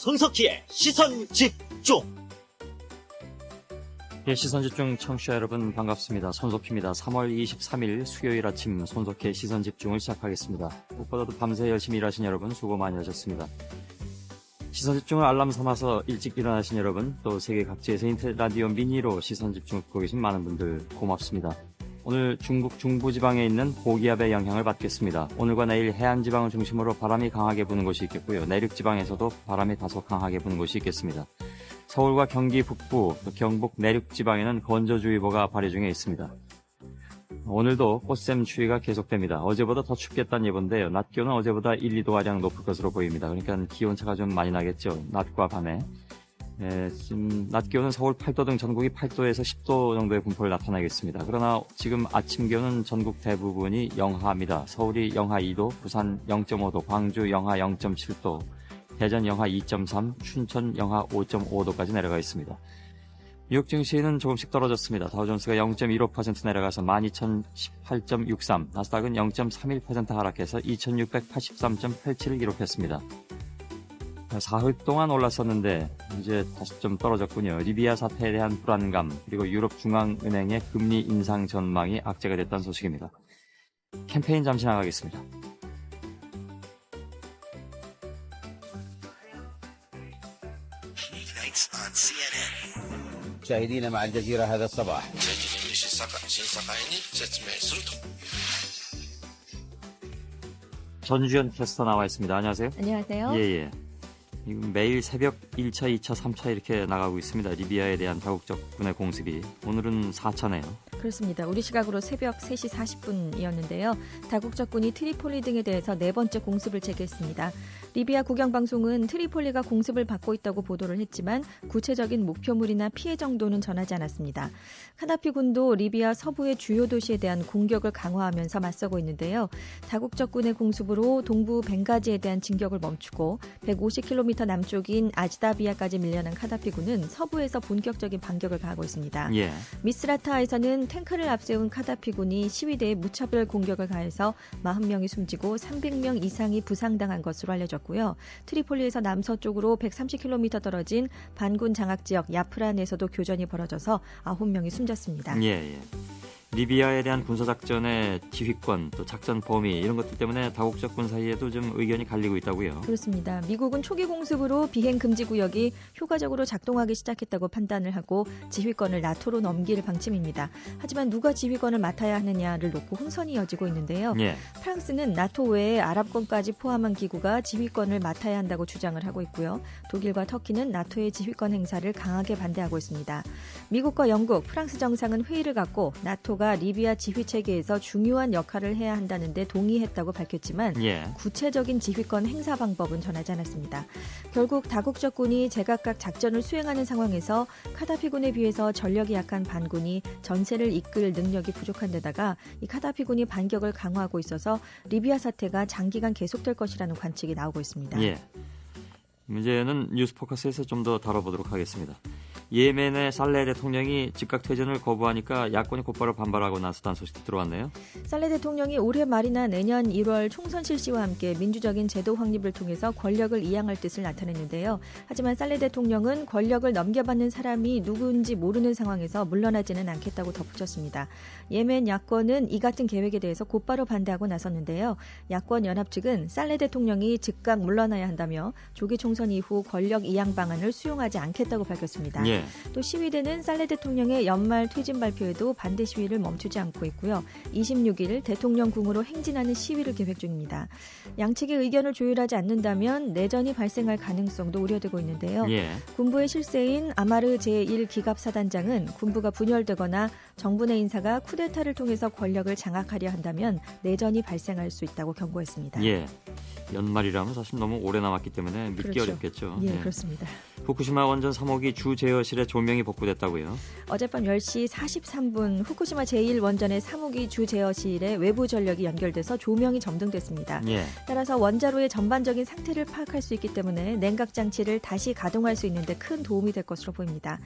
손석희의 시선 집중. 예, 시선 집중 청취자 여러분 반갑습니다. 손석희입니다. 3월 23일 수요일 아침 손석희의 시선 집중을 시작하겠습니다. 무엇보다도 밤새 열심히 일하신 여러분 수고 많이 하셨습니다. 시선 집중을 알람 삼아서 일찍 일어나신 여러분, 또 세계 각지에서 인터넷 라디오 미니로 시선 집중을 듣고 계신 많은 분들 고맙습니다. 오늘 중국 중부지방에 있는 고기압의 영향을 받겠습니다. 오늘과 내일 해안지방을 중심으로 바람이 강하게 부는 곳이 있겠고요. 내륙지방에서도 바람이 다소 강하게 부는 곳이 있겠습니다. 서울과 경기 북부, 또 경북 내륙지방에는 건조주의보가 발효 중에 있습니다. 오늘도 꽃샘 추위가 계속됩니다. 어제보다 더 춥겠다는 예보인데요. 낮 기온은 어제보다 1, 2도가량 높을 것으로 보입니다. 그러니까 기온차가 좀 많이 나겠죠. 낮과 밤에. 지금 낮 기온은 서울 8도 등 전국이 8도에서 10도 정도의 분포를 나타나겠습니다. 그러나 지금 아침 기온은 전국 대부분이 영하입니다. 서울이 영하 2도, 부산 0.5도, 광주 영하 0.7도, 대전 영하 2.3, 춘천 영하 5.5도까지 내려가 있습니다. 뉴욕 증시는 조금씩 떨어졌습니다. 다우존스가 0.15% 내려가서 12,018.63, 나스닥은 0.31% 하락해서 2,683.87을 기록했습니다. 사흘 동안 올랐었는데 이제 다시 좀 떨어졌군요. 리비아 사태에 대한 불안감, 그리고 유럽 중앙은행의 금리 인상 전망이 악재가 됐다는 소식입니다. 캠페인 잠시 나가겠습니다. مشاهدينا مع الجزيرة هذا الصباح. 전주현 캐스터 나와 있습니다. 안녕하세요. 안녕하세요. 예. 지금 매일 새벽 1차, 2차, 3차 이렇게 나가고 있습니다. 리비아에 대한 다국적 군의 공습이. 오늘은 4차네요. 그렇습니다. 우리 시각으로 새벽 3시 40분이었는데요. 다국적군이 트리폴리 등에 대해서 네 번째 공습을 재개했습니다. 리비아 국영방송은 트리폴리가 공습을 받고 있다고 보도를 했지만 구체적인 목표물이나 피해 정도는 전하지 않았습니다. 카다피 군도 리비아 서부의 주요 도시에 대한 공격을 강화하면서 맞서고 있는데요. 다국적군의 공습으로 동부 벵가지에 대한 진격을 멈추고 150km 남쪽인 아지다비아까지 밀려난 카다피 군은 서부에서 본격적인 반격을 가하고 있습니다. 예. 미스라타에서는 탱크를 앞세운 카다피 군이 시위대에 무차별 공격을 가해서 40명이 숨지고 300명 이상이 부상당한 것으로 알려졌고요. 트리폴리에서 남서쪽으로 130km 떨어진 반군 장악지역 야프란에서도 교전이 벌어져서 9명이 숨졌습니다. 예. 리비아에 대한 군사작전의 지휘권, 또 작전 범위 이런 것들 때문에 다국적군 사이에도 좀 의견이 갈리고 있다고요. 그렇습니다. 미국은 초기 공습으로 비행 금지 구역이 효과적으로 작동하기 시작했다고 판단을 하고 지휘권을 나토로 넘길 방침입니다. 하지만 누가 지휘권을 맡아야 하느냐를 놓고 혼선이 이어지고 있는데요. 예. 프랑스는 나토 외에 아랍권까지 포함한 기구가 지휘권을 맡아야 한다고 주장을 하고 있고요. 독일과 터키는 나토의 지휘권 행사를 강하게 반대하고 있습니다. 미국과 영국, 프랑스 정상은 회의를 갖고 나토가 리비아 지휘 체계에서 중요한 역할을 해야 한다는데 동의했다고 밝혔지만 구체적인 지휘권 행사 방법은 전하지 않았습니다. 결국 다국적군이 제각각 작전을 수행하는 상황에서 카다피군에 비해서 전력이 약한 반군이 전세를 이끌 능력이 부족한 데다가 이 카다피군이 반격을 강화하고 있어서 리비아 사태가 장기간 계속될 것이라는 관측이 나오고 있습니다. 예. 문제는 뉴스포커스에서 좀 더 다뤄보도록 하겠습니다. 예멘의 살레 대통령이 즉각 퇴전을 거부하니까 야권이 곧바로 반발하고 나섰다는 소식도 들어왔네요. 살레 대통령이 올해 말이나 내년 1월 총선 실시와 함께 민주적인 제도 확립을 통해서 권력을 이양할 뜻을 나타냈는데요. 하지만 살레 대통령은 권력을 넘겨받는 사람이 누구인지 모르는 상황에서 물러나지는 않겠다고 덧붙였습니다. 예멘 야권은 이 같은 계획에 대해서 곧바로 반대하고 나섰는데요. 야권 연합 측은 살레 대통령이 즉각 물러나야 한다며 조기 총선 이후 권력 이양 방안을 수용하지 않겠다고 밝혔습니다. 예. 또 시위대는 살레 대통령의 연말 퇴진 발표에도 반대 시위를 멈추지 않고 있고요. 26일 대통령 궁으로 행진하는 시위를 계획 중입니다. 양측의 의견을 조율하지 않는다면 내전이 발생할 가능성도 우려되고 있는데요. 군부의 실세인 아마르 제1기갑사단장은 군부가 분열되거나 정부 내 인사가 쿠데타를 통해서 권력을 장악하려 한다면 내전이 발생할 수 있다고 경고했습니다. 예. 연말이라면 사실 너무 오래 남았기 때문에 믿기 그렇죠. 어렵겠죠. 예, 그렇습니다. 후쿠시마 원전 3호기 주 제어실에 조명이 복구됐다고요? 어젯밤 10시 43분 후쿠시마 제1원전의 3호기 주 제어실에 외부 전력이 연결돼서 조명이 점등됐습니다. 예. 따라서 원자로의 전반적인 상태를 파악할 수 있기 때문에 냉각 장치를 다시 가동할 수 있는데 큰 도움이 될 것으로 보입니다.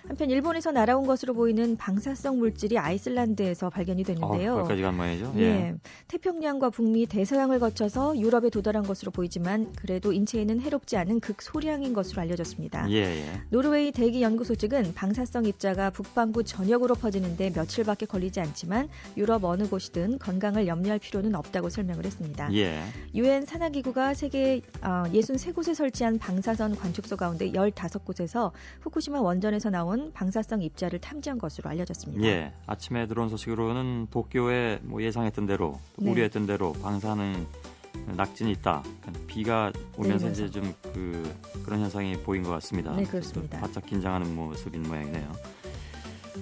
한편 일본에서 날아온 것으로 보이는 방사성 물질이 아이슬란드에서 발견이 됐는데요. 거기까지 간 모양이죠? 예. 태평양과 북미 대서양을 거쳐서 유럽에 도달한 것으로 보이지만 그래도 인체에는 해롭지 않은 극소량인 것으로 알려졌습니다. 예. 노르웨이 대기연구소 측은 방사성 입자가 북반구 전역으로 퍼지는데 며칠밖에 걸리지 않지만 유럽 어느 곳이든 건강을 염려할 필요는 없다고 설명을 했습니다. 예. 유엔 산하기구가 세계 63곳에 설치한 방사선 관측소 가운데 15곳에서 후쿠시마 원전에서 나온 방사성 입자를 탐지한 것으로 알려졌습니다. 예. 아침에 들어온 소식으로는 도쿄에 예상했던 대로 네. 우려했던 대로 방사능 낙진이 있다. 비가 오면서 내리면서. 이제 좀 그런 현상이 보인 것 같습니다. 네, 그렇습니다. 바짝 긴장하는 모습인 모양이네요.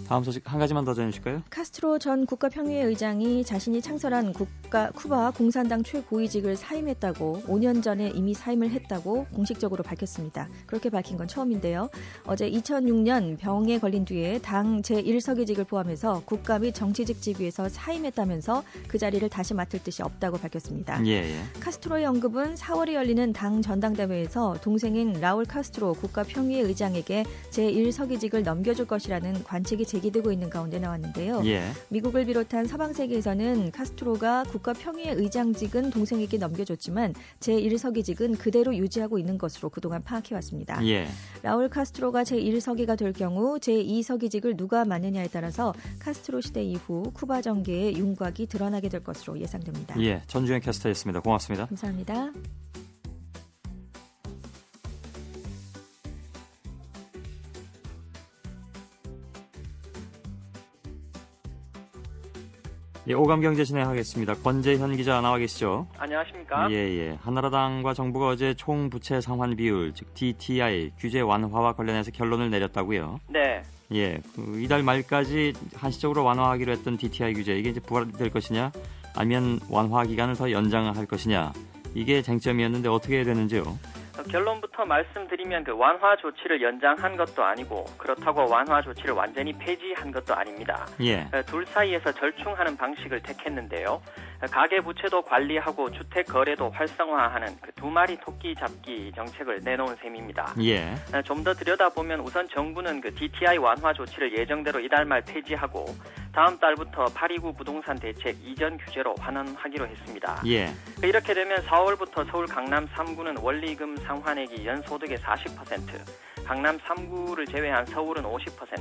다음 소식 한 가지만 더 전해주실까요? 카스트로 전 국가평의회 의장이 자신이 창설한 쿠바 공산당 최고위직을 사임했다고 5년 전에 이미 사임을 했다고 공식적으로 밝혔습니다. 그렇게 밝힌 건 처음인데요. 어제 2006년 병에 걸린 뒤에 당 제1서기직을 포함해서 국가 및 정치직 직위에서 사임했다면서 그 자리를 다시 맡을 뜻이 없다고 밝혔습니다. 예. 카스트로의 언급은 4월에 열리는 당 전당대회에서 동생인 라울 카스트로 국가평의회 의장에게 제1서기직을 넘겨줄 것이라는 관측이 제기되고 있는 가운데 나왔는데요. 예. 미국을 비롯한 서방 세계에서는 카스트로가 국가평의회 의장직은 동생에게 넘겨줬지만 제1서기직은 그대로 유지하고 있는 것으로 그동안 파악해왔습니다. 예. 라울 카스트로가 제1서기가 될 경우 제2서기직을 누가 맡느냐에 따라서 카스트로 시대 이후 쿠바 정계의 윤곽이 드러나게 될 것으로 예상됩니다. 예. 전주현 캐스터였습니다. 고맙습니다. 감사합니다. 예, 오감경제 진행하겠습니다. 권재현 기자 나와 계시죠? 안녕하십니까? 예. 한나라당과 정부가 어제 총 부채 상환 비율, 즉 DTI 규제 완화와 관련해서 결론을 내렸다고요? 네. 예, 이달 말까지 한시적으로 완화하기로 했던 DTI 규제 이게 이제 부활될 것이냐, 아니면 완화 기간을 더 연장할 것이냐, 이게 쟁점이었는데 어떻게 되는지요? 결론부터 말씀드리면 그 완화 조치를 연장한 것도 아니고 그렇다고 완화 조치를 완전히 폐지한 것도 아닙니다. 예. 둘 사이에서 절충하는 방식을 택했는데요. 가계 부채도 관리하고 주택 거래도 활성화하는 그 두 마리 토끼 잡기 정책을 내놓은 셈입니다. 예. 좀 더 들여다보면 우선 정부는 그 DTI 완화 조치를 예정대로 이달 말 폐지하고 다음 달부터 829 부동산 대책 이전 규제로 환원하기로 했습니다. 예. 이렇게 되면 4월부터 서울 강남 3구는 원리금 상환액이 연소득의 40%, 강남 3구를 제외한 서울은 50%,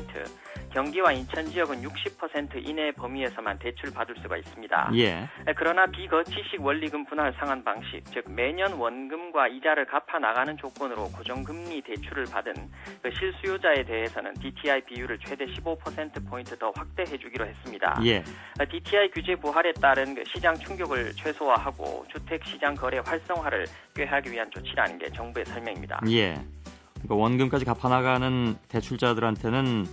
경기와 인천 지역은 60% 이내 범위에서만 대출 받을 수가 있습니다. 예. 그러나 비거치식 원리금 분할 상환 방식, 즉 매년 원금과 이자를 갚아 나가는 조건으로 고정금리 대출을 받은 그 실수요자에 대해서는 DTI 비율을 최대 15%포인트 더 확대해주기로 했습니다. 예. DTI 규제 부활에 따른 그 시장 충격을 최소화하고 주택 시장 거래 활성화를 꾀하기 위한 조치라는 게 정부의 설명입니다. 예. 그러니까 원금까지 갚아나가는 대출자들한테는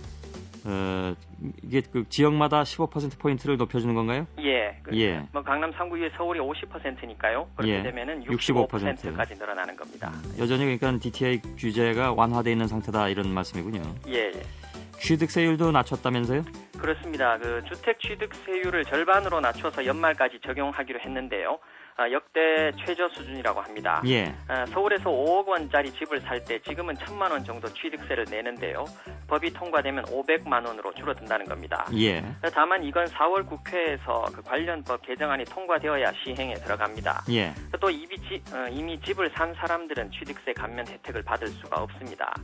이게 그 지역마다 15%포인트를 높여주는 건가요? 예. 예. 뭐 강남 3구 위에 서울이 50%니까요. 그렇게 예. 되면은 65%. 65%까지 늘어나는 겁니다. 여전히 그러니까 DTI 규제가 완화되어 있는 상태다 이런 말씀이군요. 예. 취득세율도 낮췄다면서요? 그렇습니다. 그 주택 취득세율을 절반으로 낮춰서 연말까지 적용하기로 했는데요. 역대 최저 수준이라고 합니다. 예. 서울에서 5억 원짜리 집을 살 때 지금은 1,000만 원 정도 취득세를 내는데요. 법이 통과되면 500만 원으로 줄어든다는 겁니다. 예. 다만 이건 4월 국회에서 그 관련 법 개정안이 통과되어야 시행에 들어갑니다. 예. 또 이미 집을 산 사람들은 취득세 감면 혜택을 받을 수가 없습니다.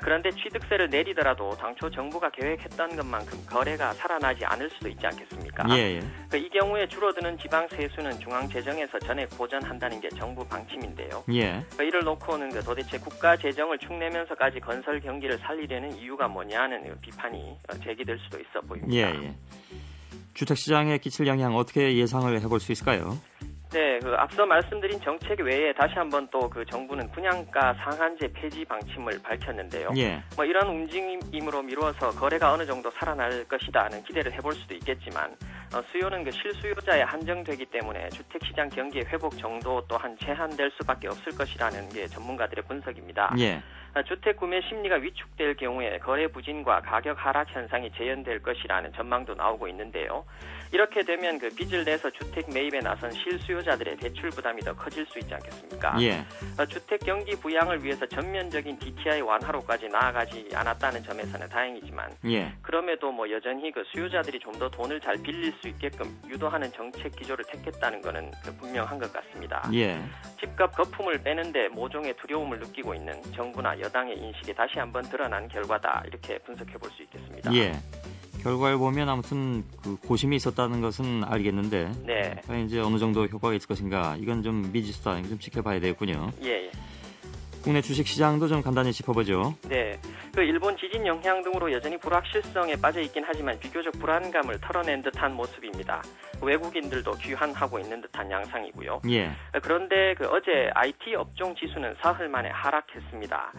그런데 취득세를 내리더라도 당초 정부가 계획했던 것만큼 거래가 살아나지 않을 수도 있지 않겠습니까? 예. 이 경우에 줄어드는 지방 세수는 중앙재정에서 전액 보전한다는 게 정부 방침인데요. 예. 이를 놓고는 도대체 국가 재정을 축내면서까지 건설 경기를 살리려는 이유가 뭐냐는 비판이 제기될 수도 있어 보입니다. 예. 주택시장에 끼칠 영향 어떻게 예상을 해볼 수 있을까요? 네, 앞서 말씀드린 정책 외에 다시 한번 또 그 정부는 분양가 상한제 폐지 방침을 밝혔는데요. 예. 이런 움직임으로 미루어서 거래가 어느 정도 살아날 것이다는 기대를 해볼 수도 있겠지만 수요는 실수요자에 한정되기 때문에 주택시장 경기의 회복 정도 또한 제한될 수밖에 없을 것이라는 게 전문가들의 분석입니다. 예. 주택 구매 심리가 위축될 경우에 거래 부진과 가격 하락 현상이 재현될 것이라는 전망도 나오고 있는데요. 이렇게 되면 그 빚을 내서 주택 매입에 나선 실수요자들의 대출 부담이 더 커질 수 있지 않겠습니까? 예. 주택 경기 부양을 위해서 전면적인 DTI 완화로까지 나아가지 않았다는 점에서는 다행이지만 예. 그럼에도 뭐 여전히 그 수요자들이 좀 더 돈을 잘 빌릴 수 있게끔 유도하는 정책 기조를 택했다는 것은 분명한 것 같습니다. 예. 집값 거품을 빼는데 모종의 두려움을 느끼고 있는 정부나 여당의 인식이 다시 한번 드러난 결과다 이렇게 분석해 볼 수 있겠습니다. 예. 결과를 보면 아무튼 그 고심이 있었다는 것은 알겠는데 네. 과연 이제 어느 정도 효과가 있을 것인가 이건 좀 미지수다. 좀 지켜봐야 되겠군요. 예. 국내 주식시장도 좀 간단히 짚어보죠. 네. 그 일본 지진 영향 등으로 여전히 불확실성에 빠져 있긴 하지만 비교적 불안감을 털어낸 듯한 모습입니다. 외국인들도 귀환하고 있는 듯한 양상이고요. 예. 그런데 그 어제 IT 업종 지수는 사흘 만에 하락했습니다.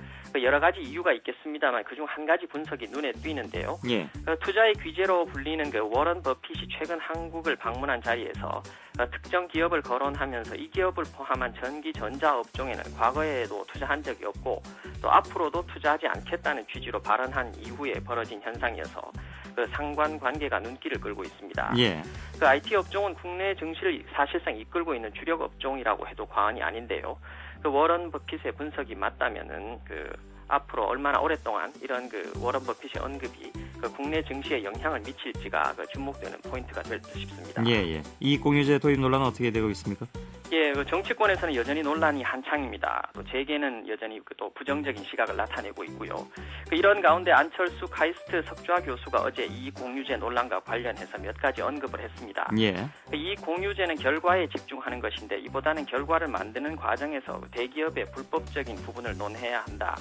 여러 가지 이유가 있겠습니다만 그중 한 가지 분석이 눈에 띄는데요. 예. 투자의 귀재로 불리는 그 워런 버핏이 최근 한국을 방문한 자리에서 특정 기업을 거론하면서 이 기업을 포함한 전기 전자 업종에는 과거에도 투자한 적이 없고 또 앞으로도 투자하지 않겠다는 취지로 발언한 이후에 벌어진 현상이어서 그 상관관계가 눈길을 끌고 있습니다. 예. 그 IT 업종은 국내 증시를 사실상 이끌고 있는 주력 업종이라고 해도 과언이 아닌데요. 그 워런 버핏의 분석이 맞다면은 그 앞으로 얼마나 오랫동안 이런 그 워런 버핏의 언급이 그 국내 증시에 영향을 미칠지가 그 주목되는 포인트가 될 듯 싶습니다. 예. 이익 공유제 도입 논란은 어떻게 되고 있습니까? 예, 그 정치권에서는 여전히 논란이 한창입니다. 또 재계는 여전히 또 부정적인 시각을 나타내고 있고요. 이런 가운데 안철수 카이스트 석좌 교수가 어제 이익 공유제 논란과 관련해서 몇 가지 언급을 했습니다. 예. 이익 공유제는 결과에 집중하는 것인데 이보다는 결과를 만드는 과정에서 대기업의 불법적인 부분을 논해야 한다.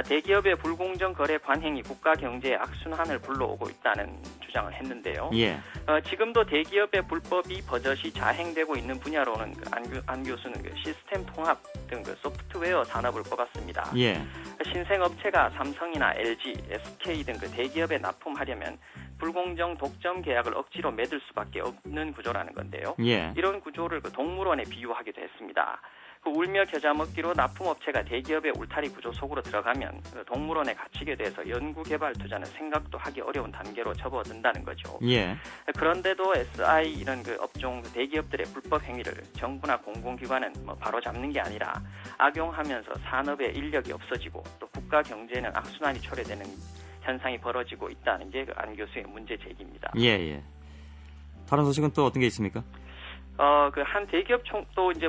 대기업의 불공정 거래 관행이 국가 경제의 악순환을 불러오고 있다는 주장을 했는데요. 예. 지금도 대기업의 불법이 버젓이 자행되고 있는 분야로는 안 교수는 시스템 통합 등 소프트웨어 산업을 꼽았습니다. 예. 신생업체가 삼성이나 LG, SK 등 대기업에 납품하려면 불공정 독점 계약을 억지로 맺을 수밖에 없는 구조라는 건데요. 예. 이런 구조를 동물원에 비유하기도 했습니다. 울며 겨자 먹기로 납품업체가 대기업의 울타리 구조 속으로 들어가면 동물원에 갇히게 돼서 연구개발 투자는 생각도 하기 어려운 단계로 접어든다는 거죠. 예. 그런데도 SI 이런 업종 대기업들의 불법 행위를 정부나 공공기관은 바로 잡는 게 아니라 악용하면서 산업의 인력이 없어지고 또 국가 경제는 악순환이 초래되는 현상이 벌어지고 있다는 게 안 교수의 문제 제기입니다. 예. 다른 소식은 또 어떤 게 있습니까? 그 한 대기업 또 이제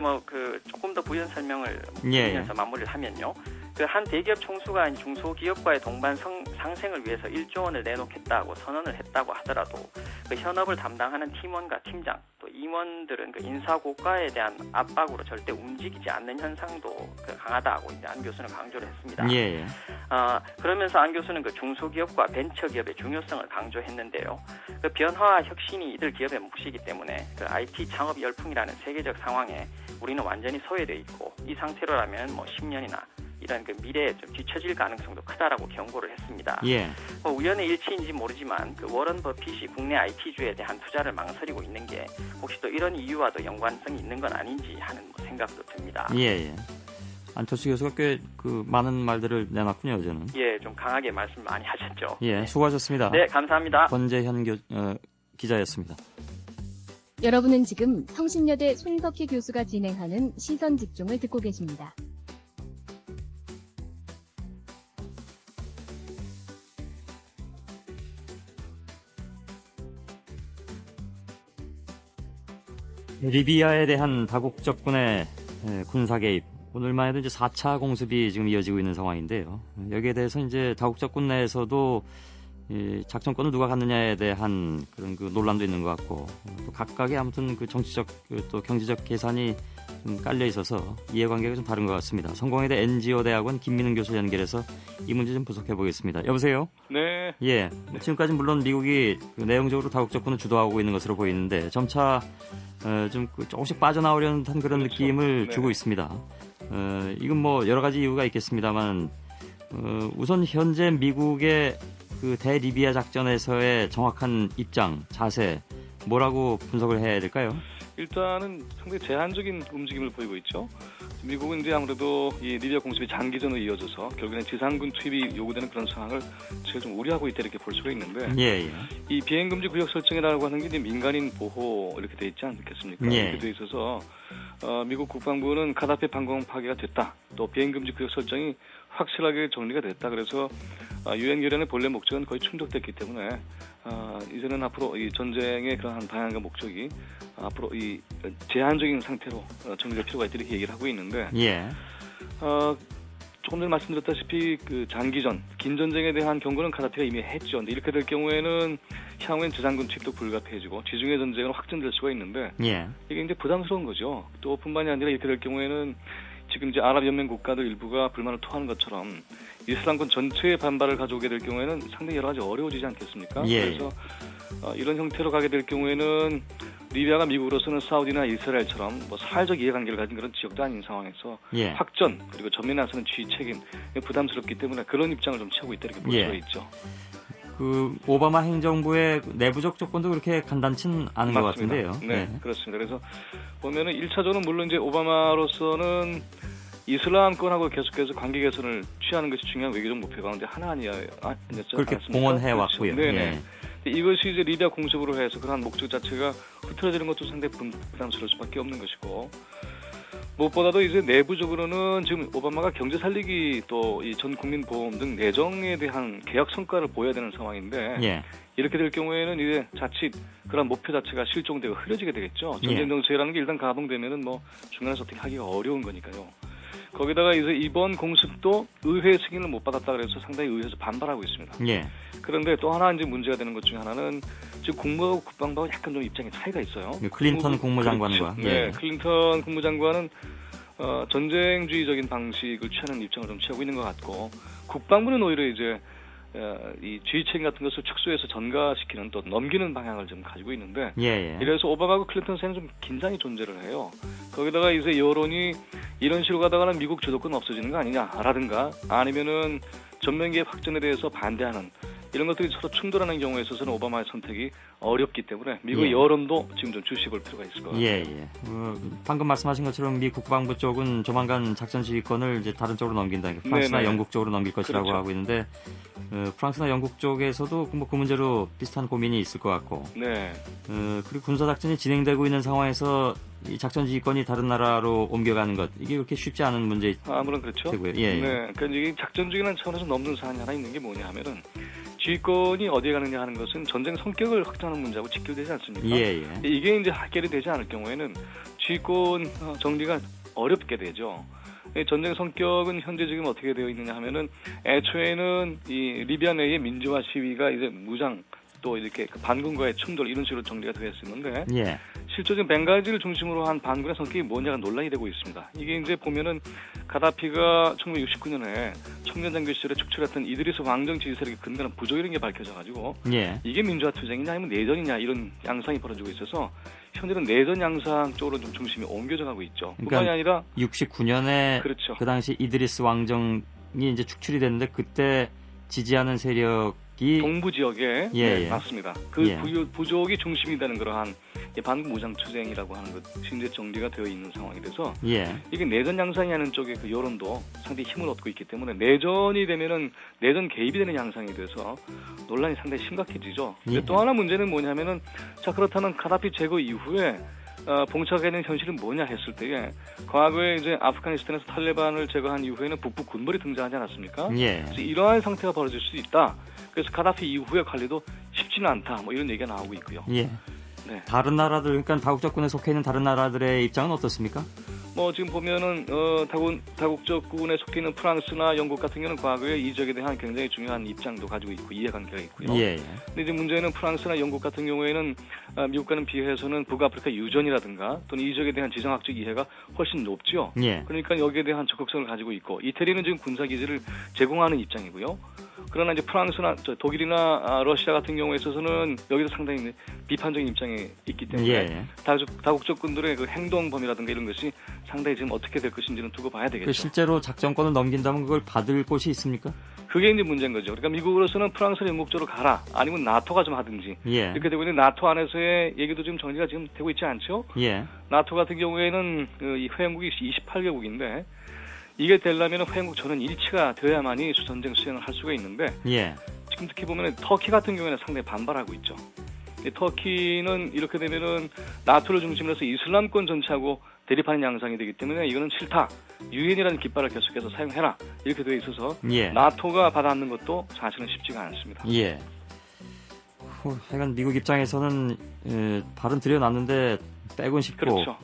조금 더 부연 설명을 드리면서 마무리를 하면요. 그 한 대기업 총수가 중소기업과의 동반 상생을 위해서 1조 원을 내놓겠다고 선언을 했다고 하더라도 그 현업을 담당하는 팀원과 팀장 또 임원들은 그 인사 고과에 대한 압박으로 절대 움직이지 않는 현상도 강하다고 이제 안 교수는 강조를 했습니다. 예. 그러면서 안 교수는 그 중소기업과 벤처기업의 중요성을 강조했는데요. 그 변화와 혁신이 이들 기업의 몫이기 때문에 그 IT 창업 열풍이라는 세계적 상황에 우리는 완전히 소외돼 있고 이 상태로라면 10년이나 이런 미래에 좀 뒤처질 가능성도 크다라고 경고를 했습니다. 예. 우연의 일치인지 모르지만 그 워런 버핏이 국내 IT주에 대한 투자를 망설이고 있는 게 혹시 또 이런 이유와도 연관성이 있는 건 아닌지 하는 생각도 듭니다. 예. 안철수 교수가 꽤 많은 말들을 내놨군요, 어제는. 예, 좀 강하게 말씀 많이 하셨죠. 예, 수고하셨습니다. 네, 감사합니다. 권재현 기자였습니다. 여러분은 지금 성신여대 손석희 교수가 진행하는 시선 집중을 듣고 계십니다. 리비아에 대한 다국적군의 군사 개입. 오늘만 해도 이제 4차 공습이 지금 이어지고 있는 상황인데요. 여기에 대해서 이제 다국적군 내에서도 작전권을 누가 갖느냐에 대한 그런 논란도 있는 것 같고, 또 각각의 아무튼 정치적 또 경제적 계산이 좀 깔려 있어서 이해관계가 좀 다른 것 같습니다. 성공회대 NGO 대학원 김민은 교수 연결해서 이 문제 좀 분석해 보겠습니다. 여보세요? 네. 예. 지금까지 물론 미국이 내용적으로 다국적군을 주도하고 있는 것으로 보이는데 점차 좀 조금씩 빠져나오려는 듯한 그런 그렇죠. 느낌을 네. 주고 있습니다. 이건 여러 가지 이유가 있겠습니다만 우선 현재 미국의 대리비아 작전에서의 정확한 입장, 자세 뭐라고 분석을 해야 될까요? 일단은 상당히 제한적인 움직임을 보이고 있죠. 미국은 이제 아무래도 이 리비아 공습이 장기전으로 이어져서 결국에는 지상군 투입이 요구되는 그런 상황을 제가 좀 우려하고 있다 이렇게 볼 수가 있는데 예. 이 비행금지 구역 설정이라고 하는 게 이제 민간인 보호 이렇게 돼 있지 않겠습니까? 예. 이렇게 돼 있어서 미국 국방부는 카다피 방공 파괴가 됐다. 또 비행금지 구역 설정이 확실하게 정리가 됐다. 그래서 유엔 결연의 본래 목적은 거의 충족됐기 때문에 이제는 앞으로 이 전쟁의 그러한 방향과 목적이 앞으로 이 제한적인 상태로 정리될 필요가 있다 이렇게 얘기를 하고 있는데 예. 조금 전에 말씀드렸다시피 그 장기전, 긴 전쟁에 대한 경고는 카다피가 이미 했죠. 근데 이렇게 될 경우에는 향후엔 지상군 투입도 불가피해지고 지중해 전쟁으로 확전될 수가 있는데 예. 이게 이제 부담스러운 거죠. 또 뿐만이 아니라 이렇게 될 경우에는 지금 이제 아랍연맹 국가들 일부가 불만을 토하는 것처럼 이슬람권 전체의 반발을 가져오게 될 경우에는 상당히 여러 가지 어려워지지 않겠습니까? 예. 그래서 이런 형태로 가게 될 경우에는 리비아가 미국으로서는 사우디나 이스라엘처럼 뭐 사회적 이해관계를 가진 그런 지역도 아닌 상황에서 예. 확전 그리고 전면에 나서는 지휘 책임 부담스럽기 때문에 그런 입장을 좀 취하고 있다 이렇게 볼 예. 수가 있죠. 그 오바마 행정부의 내부적 조건도 그렇게 간단치는 않은 것 맞습니다. 같은데요. 네, 그렇습니다. 그래서 보면은 1차적으로 물론 이제 오바마로서는 이슬람권하고 계속해서 관계 개선을 취하는 것이 중요한 외교적 목표 가운데 하나 아니었지 그렇게 않습니까? 공언해 그렇죠. 왔고요. 네네. 예. 이것이 이제 리비아 공습으로 해서 그러한 목적 자체가 흐트러지는 것도 상당히 부담스러울 수밖에 없는 것이고 무엇보다도 이제 내부적으로는 지금 오바마가 경제 살리기 또 이 전 국민 보험 등 내정에 대한 개혁 성과를 보여야 되는 상황인데 예. 이렇게 될 경우에는 이제 자칫 그런 목표 자체가 실종되고 흐려지게 되겠죠. 예. 전쟁 정책이라는 게 일단 가동되면은 뭐 중간에서 어떻게 하기가 어려운 거니까요. 거기다가 이제 이번 공습도 의회 승인을 못 받았다 그래서 상당히 의회에서 반발하고 있습니다. 예. 그런데 또 하나 이제 문제가 되는 것 중에 하나는 지금 국무하고 국방부가 약간 좀 입장의 차이가 있어요. 클린턴 국무장관과. 그렇죠. 네, 클린턴 국무장관은 전쟁주의적인 방식을 취하는 입장을 좀 취하고 있는 것 같고 국방부는 오히려 이제 이 지휘책 같은 것을 축소해서 전가시키는 또 넘기는 방향을 좀 가지고 있는데 예. 이래서 오바마하고 클린턴 사이는 좀 긴장이 존재를 해요. 거기다가 이제 여론이 이런 식으로 가다가는 미국 주도권 없어지는 거 아니냐라든가 아니면은 전면기의 확전에 대해서 반대하는 이런 것들이 서로 충돌하는 경우에 있어서는 오바마의 선택이 어렵기 때문에 미국의 예. 여론도 지금 좀 주시해 볼 필요가 있을 것 같아요. 예. 방금 말씀하신 것처럼 미 국방부 쪽은 조만간 작전 지휘권을 이제 다른 쪽으로 넘긴다. 프랑스나 네네. 영국 쪽으로 넘길 것이라고 그렇죠. 하고 있는데 프랑스나 영국 쪽에서도 그 문제로 비슷한 고민이 있을 것 같고. 네. 그리고 군사 작전이 진행되고 있는 상황에서 이 작전 지휘권이 다른 나라로 옮겨가는 것 이게 그렇게 쉽지 않은 문제. 물론 그렇죠. 되고요. 예. 네. 그러니까 이게 작전 중이라는 차원에서 넘는 사안이 하나 있는 게 뭐냐 하면은 지휘권이 어디에 가느냐 하는 것은 전쟁 성격을 확정하는 문제하고 직결되지 않습니까? 예. 이게 이제 해결이 되지 않을 경우에는 지휘권 정리가 어렵게 되죠. 전쟁 성격은 현재 지금 어떻게 되어 있느냐 하면은 애초에는 이 리비아 내의 민주화 시위가 이제 무장 또 이렇게 반군과의 충돌 이런 식으로 정리가 되어 있었는데 예. 실제적인 벵가지를 중심으로 한 반군의 성격이 뭐냐가 논란이 되고 있습니다. 이게 이제 보면은 가다피가 1969년에 청년장교 시절에 축출했던 이드리스 왕정 지지 세력의 근간은 부조 이런 게 밝혀져가지고 예. 이게 민주화 투쟁이냐 아니면 내전이냐 이런 양상이 벌어지고 있어서 현재는 내전 양상 쪽으로 좀 중심이 옮겨져 가고 있죠. 그러니까 뿐만이 아니라 69년에 그렇죠. 그 당시 이드리스 왕정이 이제 축출이 됐는데 그때 지지하는 세력이 동부 지역에 예, 네, 예. 맞습니다. 그 예. 부족이 중심이 되는 그러한 반군 무장 투쟁이라고 하는 것 현재 정리가 되어 있는 상황이 돼서 예. 이게 내전 양상이 하는 쪽의 그 여론도 상당히 힘을 얻고 있기 때문에 내전이 되면은 내전 개입이 되는 양상이 돼서 논란이 상당히 심각해지죠. 예. 또 하나 문제는 뭐냐면은 자 그렇다면 가다피 제거 이후에 봉착하게 된 현실은 뭐냐 했을 때에 과거에 이제 아프가니스탄에서 탈레반을 제거한 이후에는 북부 군벌이 등장하지 않았습니까? 예. 그래서 이러한 상태가 벌어질 수 있다. 그래서 가다피 이후의 관리도 쉽지는 않다. 뭐 이런 얘기가 나오고 있고요. 예. 네. 다른 나라들, 그러니까 다국적군에 속해 있는 다른 나라들의 입장은 어떻습니까? 뭐 지금 보면은 다국적군에 속해 있는 프랑스나 영국 같은 경우는 과거에 이 지역에 대한 굉장히 중요한 입장도 가지고 있고 이해관계가 있고요. 예. 근데 이제 문제는 프랑스나 영국 같은 경우에는 미국과는 비해서는 북아프리카 유전이라든가 또는 이 지역에 대한 지정학적 이해가 훨씬 높죠. 예. 그러니까 여기에 대한 적극성을 가지고 있고 이태리는 지금 군사기지를 제공하는 입장이고요. 그러나 이제 프랑스나 독일이나 러시아 같은 경우에 있어서는 여기서 상당히 비판적인 입장이 있기 때문에 예. 다국적군들의 그 행동 범위라든가 이런 것이 상당히 지금 어떻게 될 것인지는 두고 봐야 되겠죠. 실제로 작전권을 넘긴다면 그걸 받을 곳이 있습니까? 그게 이제 문제인 거죠. 그러니까 미국으로서는 프랑스를 영국 쪽으로 가라, 아니면 나토가 좀 하든지 예. 이렇게 되고 있는 나토 안에서의 얘기도 지금 정리가 지금 되고 있지 않죠? 예. 나토 같은 경우에는 이 회원국이 28개국인데 이게 되려면 회원국 전원 일치가 되어야만이 전쟁 수행을 할 수가 있는데 예. 지금 특히 보면 터키 같은 경우에는 상당히 반발하고 있죠. 이 터키는 이렇게 되면은 나토를 중심으로 해서 이슬람권 전체하고 대립하는 양상이 되기 때문에 이거는 싫다. 유엔이라는 깃발을 계속해서 사용해라. 이렇게 되어 있어서 예. 나토가 받아안는 것도 사실은 쉽지가 않습니다. 예. 하여간 미국 입장에서는 발은 들여놨는데 빼곤 싶고 그렇죠.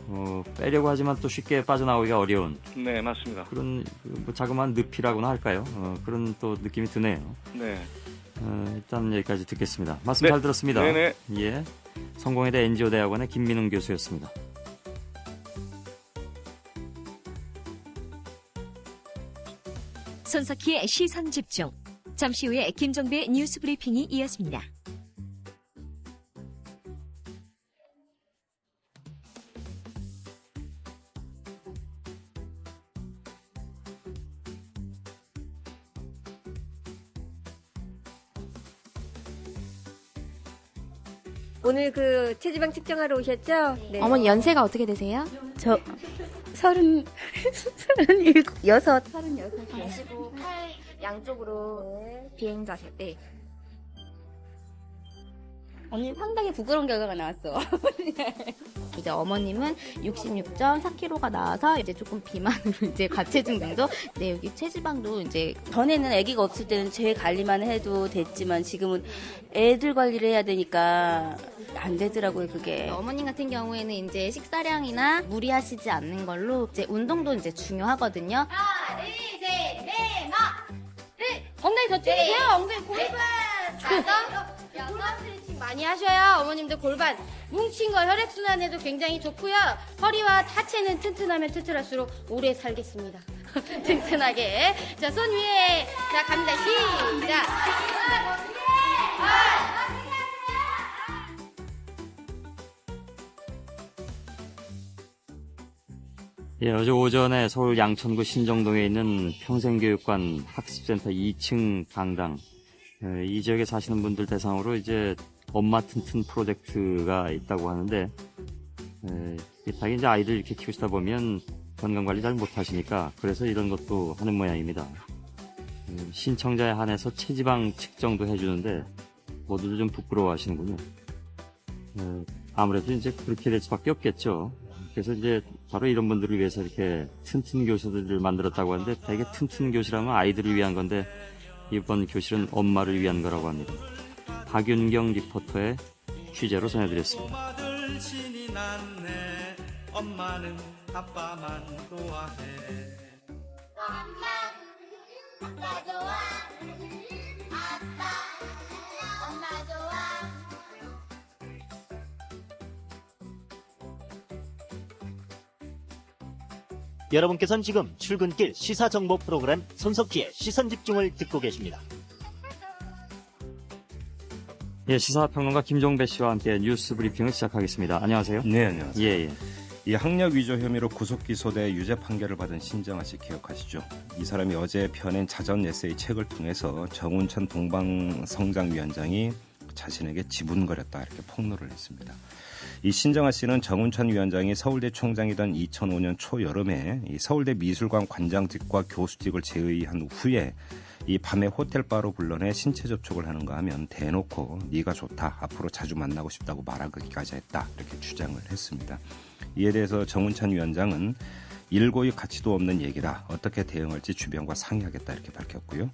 빼려고 하지만 또 쉽게 빠져나오기가 어려운 네, 맞습니다. 그런 뭐 자그마한 늪이라고나 할까요? 그런 또 느낌이 드네요. 네. 일단 여기까지 듣겠습니다. 말씀 네. 잘 들었습니다. 네네. 예. 성공회대 NGO 대학원의 김민웅 교수였습니다. 손석희의 시선 집중. 잠시 후에 김종배의 뉴스 브리핑이 이어집니다. 오늘 그 체지방 측정하러 오셨죠? 네. 어머니 연세가 어떻게 되세요? 저 37, 36. 가시고 팔 양쪽으로 비행 자세. 네. 언니 상당히 부끄러운 결과가 나왔어. 이제 어머님은 66.4kg가 나와서 이제 조금 비만으로 이제 과체중 정도. 네, 여기 체지방도 이제 전에는 아기가 없을 때는 제 관리만 해도 됐지만 지금은 애들 관리를 해야 되니까 안 되더라고요, 그게. 어머님 같은 경우에는 이제 식사량이나 무리하시지 않는 걸로 이제 운동도 이제 중요하거든요. 하나, 둘, 셋, 넷, 엉덩이 더 찌르세요. 엉덩이 골반. 골반 스트레칭 많이 하셔야 어머님들 골반 뭉친 거 혈액순환에도 굉장히 좋고요. 허리와 하체는 튼튼하면 튼튼할수록 오래 살겠습니다. 튼튼하게. 자, 손 위에. 자, 갑니다. 시작. 예, 어제 오전에 서울 양천구 신정동에 있는 평생교육관 학습센터 2층 강당, 이 지역에 사시는 분들 대상으로 이제 엄마 튼튼 프로젝트가 있다고 하는데, 자기 이제 아이들 이렇게 키우시다 보면 건강관리 잘 못하시니까 그래서 이런 것도 하는 모양입니다. 신청자에 한해서 체지방 측정도 해주는데 모두들 좀 부끄러워하시는군요. 아무래도 이제 그렇게 될 수밖에 없겠죠. 그래서 이제 바로 이런 분들을 위해서 이렇게 튼튼 교실을 만들었다고 하는데 되게 튼튼 교실하면 아이들을 위한 건데 이번 교실은 엄마를 위한 거라고 합니다. 박윤경 리포터의 취재로 전해드렸습니다. 엄마들 신이 났네. 엄마는 아빠만 좋아해. 아빠 좋아. 엄마 좋아. 여러분께서는 지금 출근길 시사정보 프로그램 손석희의 시선집중을 듣고 계십니다. 예, 시사평론가 김종배 씨와 함께 뉴스 브리핑을 시작하겠습니다. 안녕하세요. 네, 안녕하세요. 예. 이 학력 위조 혐의로 구속 기소돼 유죄 판결을 받은 신정아 씨 기억하시죠? 이 사람이 어제 펴낸 자전 에세이 책을 통해서 정운천 동방성장위원장이 자신에게 지분거렸다 이렇게 폭로를 했습니다. 이 신정아 씨는 정운천 위원장이 서울대 총장이던 2005년 초여름에 이 서울대 미술관 관장직과 교수직을 제의한 후에 이 밤에 호텔바로 불러내 신체 접촉을 하는가 하면 대놓고 네가 좋다, 앞으로 자주 만나고 싶다고 말하기까지 했다 이렇게 주장을 했습니다. 이에 대해서 정운천 위원장은 일고의 가치도 없는 얘기다, 어떻게 대응할지 주변과 상의하겠다 이렇게 밝혔고요.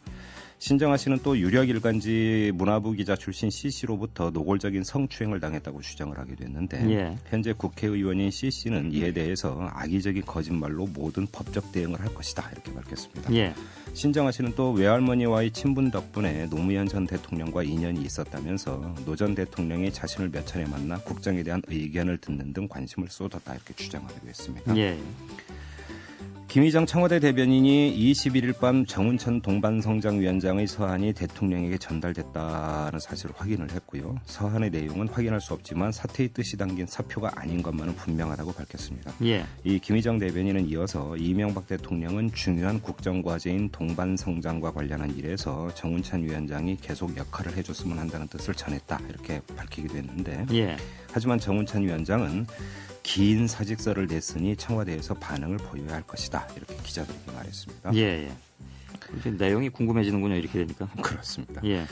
신정아 씨는 또 유력 일간지 문화부 기자 출신 C씨로부터 노골적인 성추행을 당했다고 주장을 하기도 했는데 예. 현재 국회의원인 C씨는 이에 대해서 악의적인 거짓말로 모든 법적 대응을 할 것이다 이렇게 밝혔습니다. 예. 신정아 씨는 또 외할머니와의 친분 덕분에 노무현 전 대통령과 인연이 있었다면서 노 전 대통령이 자신을 몇 차례 만나 국정에 대한 의견을 듣는 등 관심을 쏟았다 이렇게 주장하기도 했습니다. 예. 김희정 청와대 대변인이 21일 밤 정운천 동반성장위원장의 서한이 대통령에게 전달됐다는 사실을 확인을 했고요. 서한의 내용은 확인할 수 없지만 사퇴의 뜻이 담긴 사표가 아닌 것만은 분명하다고 밝혔습니다. 예. 이 김희정 대변인은 이어서 이명박 대통령은 중요한 국정과제인 동반성장과 관련한 일에서 정운천 위원장이 계속 역할을 해줬으면 한다는 뜻을 전했다 이렇게 밝히기도 했는데 예. 하지만 정운천 위원장은 긴 사직서를 냈으니 청와대에서 반응을 보여야 할 것이다 이렇게 기자들에게 말했습니다. 예. 예. 이제 내용이 궁금해지는군요. 이렇게 되니까. 그렇습니다. 예.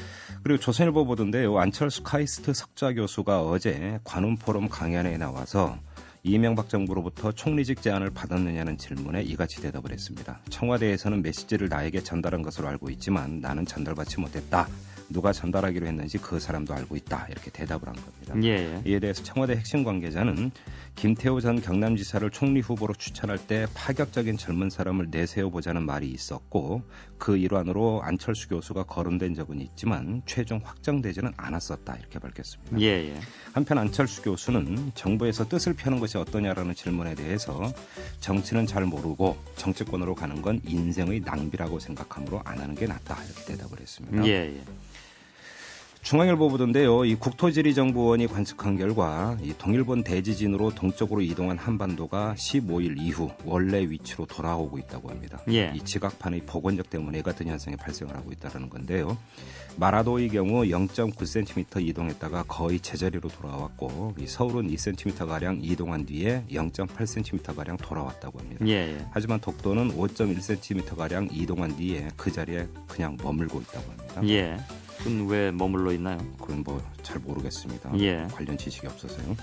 그리고 조선일보 보도인데요. 안철수 카이스트 석좌 교수가 어제 관훈포럼 강연에 나와서 이명박 정부로부터 총리직 제안을 받았느냐는 질문에 이같이 대답을 했습니다. 청와대에서는 메시지를 나에게 전달한 것으로 알고 있지만 나는 전달받지 못했다. 누가 전달하기로 했는지 그 사람도 알고 있다. 이렇게 대답을 한 겁니다. 예. 이에 대해서 청와대 핵심 관계자는 김태호 전 경남지사를 총리 후보로 추천할 때 파격적인 젊은 사람을 내세워보자는 말이 있었고 그 일환으로 안철수 교수가 거론된 적은 있지만 최종 확정되지는 않았었다. 이렇게 밝혔습니다. 예. 한편 안철수 교수는 정부에서 뜻을 펴는 것이 어떠냐라는 질문에 대해서 정치는 잘 모르고 정치권으로 가는 건 인생의 낭비라고 생각하므로 안 하는 게 낫다. 이렇게 대답을 했습니다. 예. 중앙일보 보도인데요. 이 국토지리정보원이 관측한 결과 이 동일본 대지진으로 동쪽으로 이동한 한반도가 15일 이후 원래 위치로 돌아오고 있다고 합니다. 예. 이 지각판의 복원력 때문에 같은 현상이 발생을 하고 있다는 건데요. 마라도의 경우 0.9cm 이동했다가 거의 제자리로 돌아왔고 이 서울은 2cm가량 이동한 뒤에 0.8cm가량 돌아왔다고 합니다. 예. 하지만 독도는 5.1cm가량 이동한 뒤에 그 자리에 그냥 머물고 있다고 합니다. 예. 그건 왜 머물러 있나요? 그건 뭐 잘 모르겠습니다. 예. 관련 지식이 없어서요.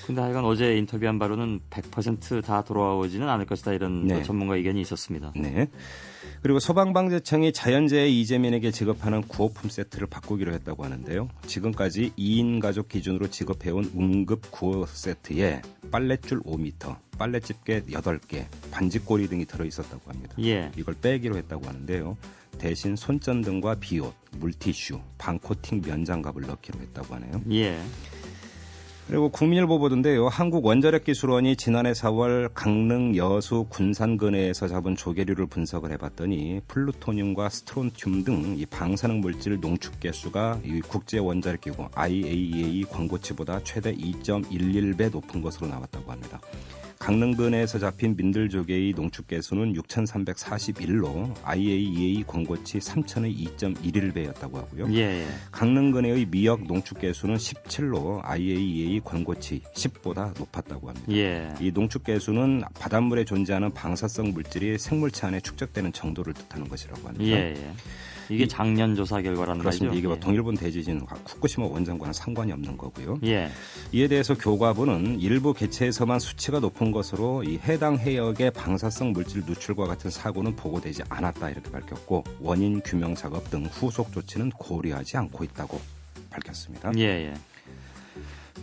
근데 하여간 어제 인터뷰한 바로는 100% 다 돌아오지는 않을 것이다 이런 네. 전문가 의견이 있었습니다. 네. 그리고 소방방재청이 자연재해 이재민에게 지급하는 구호품 세트를 바꾸기로 했다고 하는데요. 지금까지 2인 가족 기준으로 지급해온 응급 구호 세트에 빨랫줄 5m, 빨랫집게 8개, 반지꼬리 등이 들어있었다고 합니다. 예. 이걸 빼기로 했다고 하는데요. 대신 손전등과 비옷, 물티슈, 방코팅 면장갑을 넣기로 했다고 하네요. 예. 그리고 국민일보 보도인데요. 한국원자력기술원이 지난해 4월 강릉 여수 군산 근해에서 잡은 조개류를 분석을 해봤더니 플루토늄과 스트론튬 등 이 방사능 물질 농축 개수가 이 국제원자력기구 IAEA 권고치보다 최대 2.11배 높은 것으로 나왔다고 합니다. 강릉 근해에서 잡힌 민들조개의 농축 개수는 6,341로 IAEA 권고치 3,000의 2.11배였다고 하고요. 예. 강릉 근해의 미역 농축 개수는 17로 IAEA 권고치 10보다 높았다고 합니다. 예. 이 농축 개수는 바닷물에 존재하는 방사성 물질이 생물체 안에 축적되는 정도를 뜻하는 것이라고 합니다. 예. 이게 작년 조사 결과라는 그렇습니다. 말이죠. 이게 뭐 예. 동일본 대지진 후쿠시마 원전과는 상관이 없는 거고요. 예. 이에 대해서 교과부는 일부 개체에서만 수치가 높은 것으로 이 해당 해역의 방사성 물질 누출과 같은 사고는 보고되지 않았다 이렇게 밝혔고 원인 규명 작업 등 후속 조치는 고려하지 않고 있다고 밝혔습니다. 예.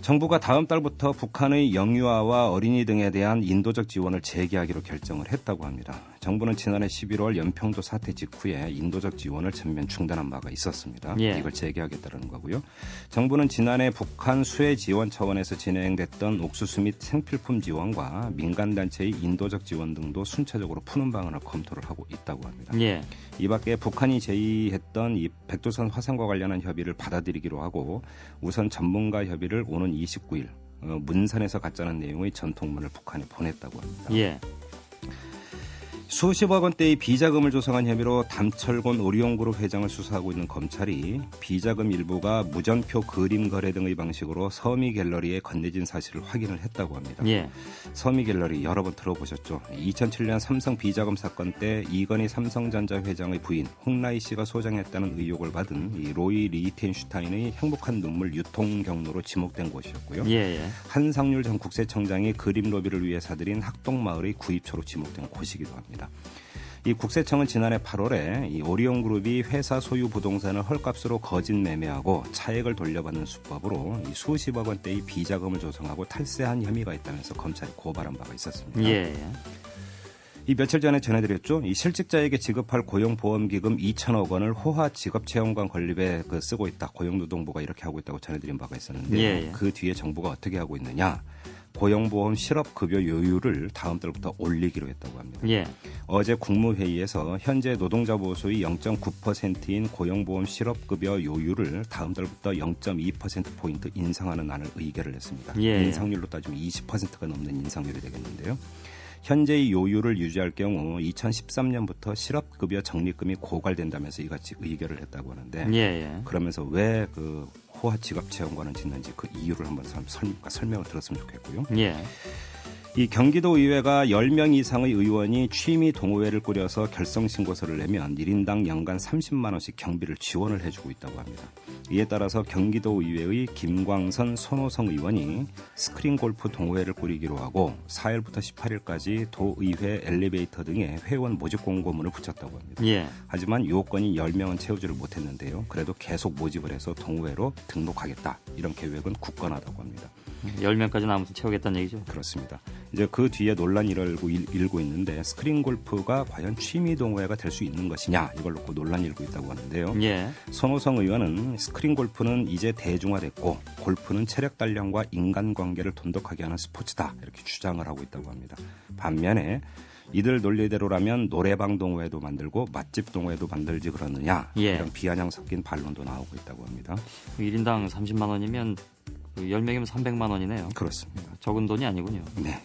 정부가 다음 달부터 북한의 영유아와 어린이 등에 대한 인도적 지원을 재개하기로 결정을 했다고 합니다. 정부는 지난해 11월 연평도 사태 직후에 인도적 지원을 전면 중단한 바가 있었습니다. 예. 이걸 재개하겠다는 거고요. 정부는 지난해 북한 수해 지원 차원에서 진행됐던 옥수수 및 생필품 지원과 민간단체의 인도적 지원 등도 순차적으로 푸는 방안을 검토를 하고 있다고 합니다. 예. 이 밖에 북한이 제의했던 이 백두산 화산과 관련한 협의를 받아들이기로 하고 우선 전문가 협의를 오는 29일 문산에서 갖자는 내용의 전통문을 북한에 보냈다고 합니다. 예. 수십억 원대의 비자금을 조성한 혐의로 담철곤 오리온그룹 회장을 수사하고 있는 검찰이 비자금 일부가 무전표 그림 거래 등의 방식으로 서미갤러리에 건네진 사실을 확인을 했다고 합니다. 예. 서미갤러리 여러 번 들어보셨죠? 2007년 삼성 비자금 사건 때 이건희 삼성전자 회장의 부인 홍라희 씨가 소장했다는 의혹을 받은 이 로이 리히텐슈타인의 행복한 눈물 유통 경로로 지목된 곳이었고요. 예. 한상률 전 국세청장이 그림 로비를 위해 사들인 학동마을의 구입처로 지목된 곳이기도 합니다. 이 국세청은 지난해 8월에 이 오리온그룹이 회사 소유 부동산을 헐값으로 거짓 매매하고 차액을 돌려받는 수법으로 이 수십억 원대의 비자금을 조성하고 탈세한 혐의가 있다면서 검찰이 고발한 바가 있었습니다. 예. 이 며칠 전에 전해드렸죠. 이 실직자에게 지급할 고용보험기금 2천억 원을 호화 직업체험관 건립에 쓰고 있다. 고용노동부가 이렇게 하고 있다고 전해드린 바가 있었는데 예. 그 뒤에 정부가 어떻게 하고 있느냐. 고용보험 실업급여 요율을 다음 달부터 올리기로 했다고 합니다. 예. 어제 국무회의에서 현재 노동자 보수의 0.9%인 고용보험 실업급여 요율을 다음 달부터 0.2%포인트 인상하는 안을 의결을 했습니다. 예. 인상률로 따지면 20%가 넘는 인상률이 되겠는데요. 현재의 요율을 유지할 경우 2013년부터 실업급여 적립금이 고갈된다면서 이같이 의결을 했다고 하는데 예. 그러면서 왜 그 호화 지갑 채용과는 짓는지 그 이유를 한번 설명을 들었으면 좋겠고요. 예. 이 경기도의회가 10명 이상의 의원이 취미 동호회를 꾸려서 결성신고서를 내면 1인당 연간 30만 원씩 경비를 지원을 해주고 있다고 합니다. 이에 따라서 경기도의회의 김광선, 손호성 의원이 스크린 골프 동호회를 꾸리기로 하고 4일부터 18일까지 도의회 엘리베이터 등의 회원 모집 공고문을 붙였다고 합니다. 예. 하지만 요건이 10명은 채우지를 못했는데요. 그래도 계속 모집을 해서 동호회로 등록하겠다. 이런 계획은 굳건하다고 합니다. 10명까지는 아무튼 채우겠다는 얘기죠. 그렇습니다. 이제 그 뒤에 논란이 일고 있는데 스크린 골프가 과연 취미 동호회가 될 수 있는 것이냐 이걸 놓고 논란이 일고 있다고 하는데요. 예. 손호성 의원은 스크린 골프는 이제 대중화됐고 골프는 체력 단련과 인간관계를 돈독하게 하는 스포츠다 이렇게 주장을 하고 있다고 합니다. 반면에 이들 논리대로라면 노래방 동호회도 만들고 맛집 동호회도 만들지 그러느냐 예. 이런 비아냥 섞인 반론도 나오고 있다고 합니다. 1인당 30만 원이면 10명이면 300만 원이네요. 그렇습니다. 적은 돈이 아니군요. 네.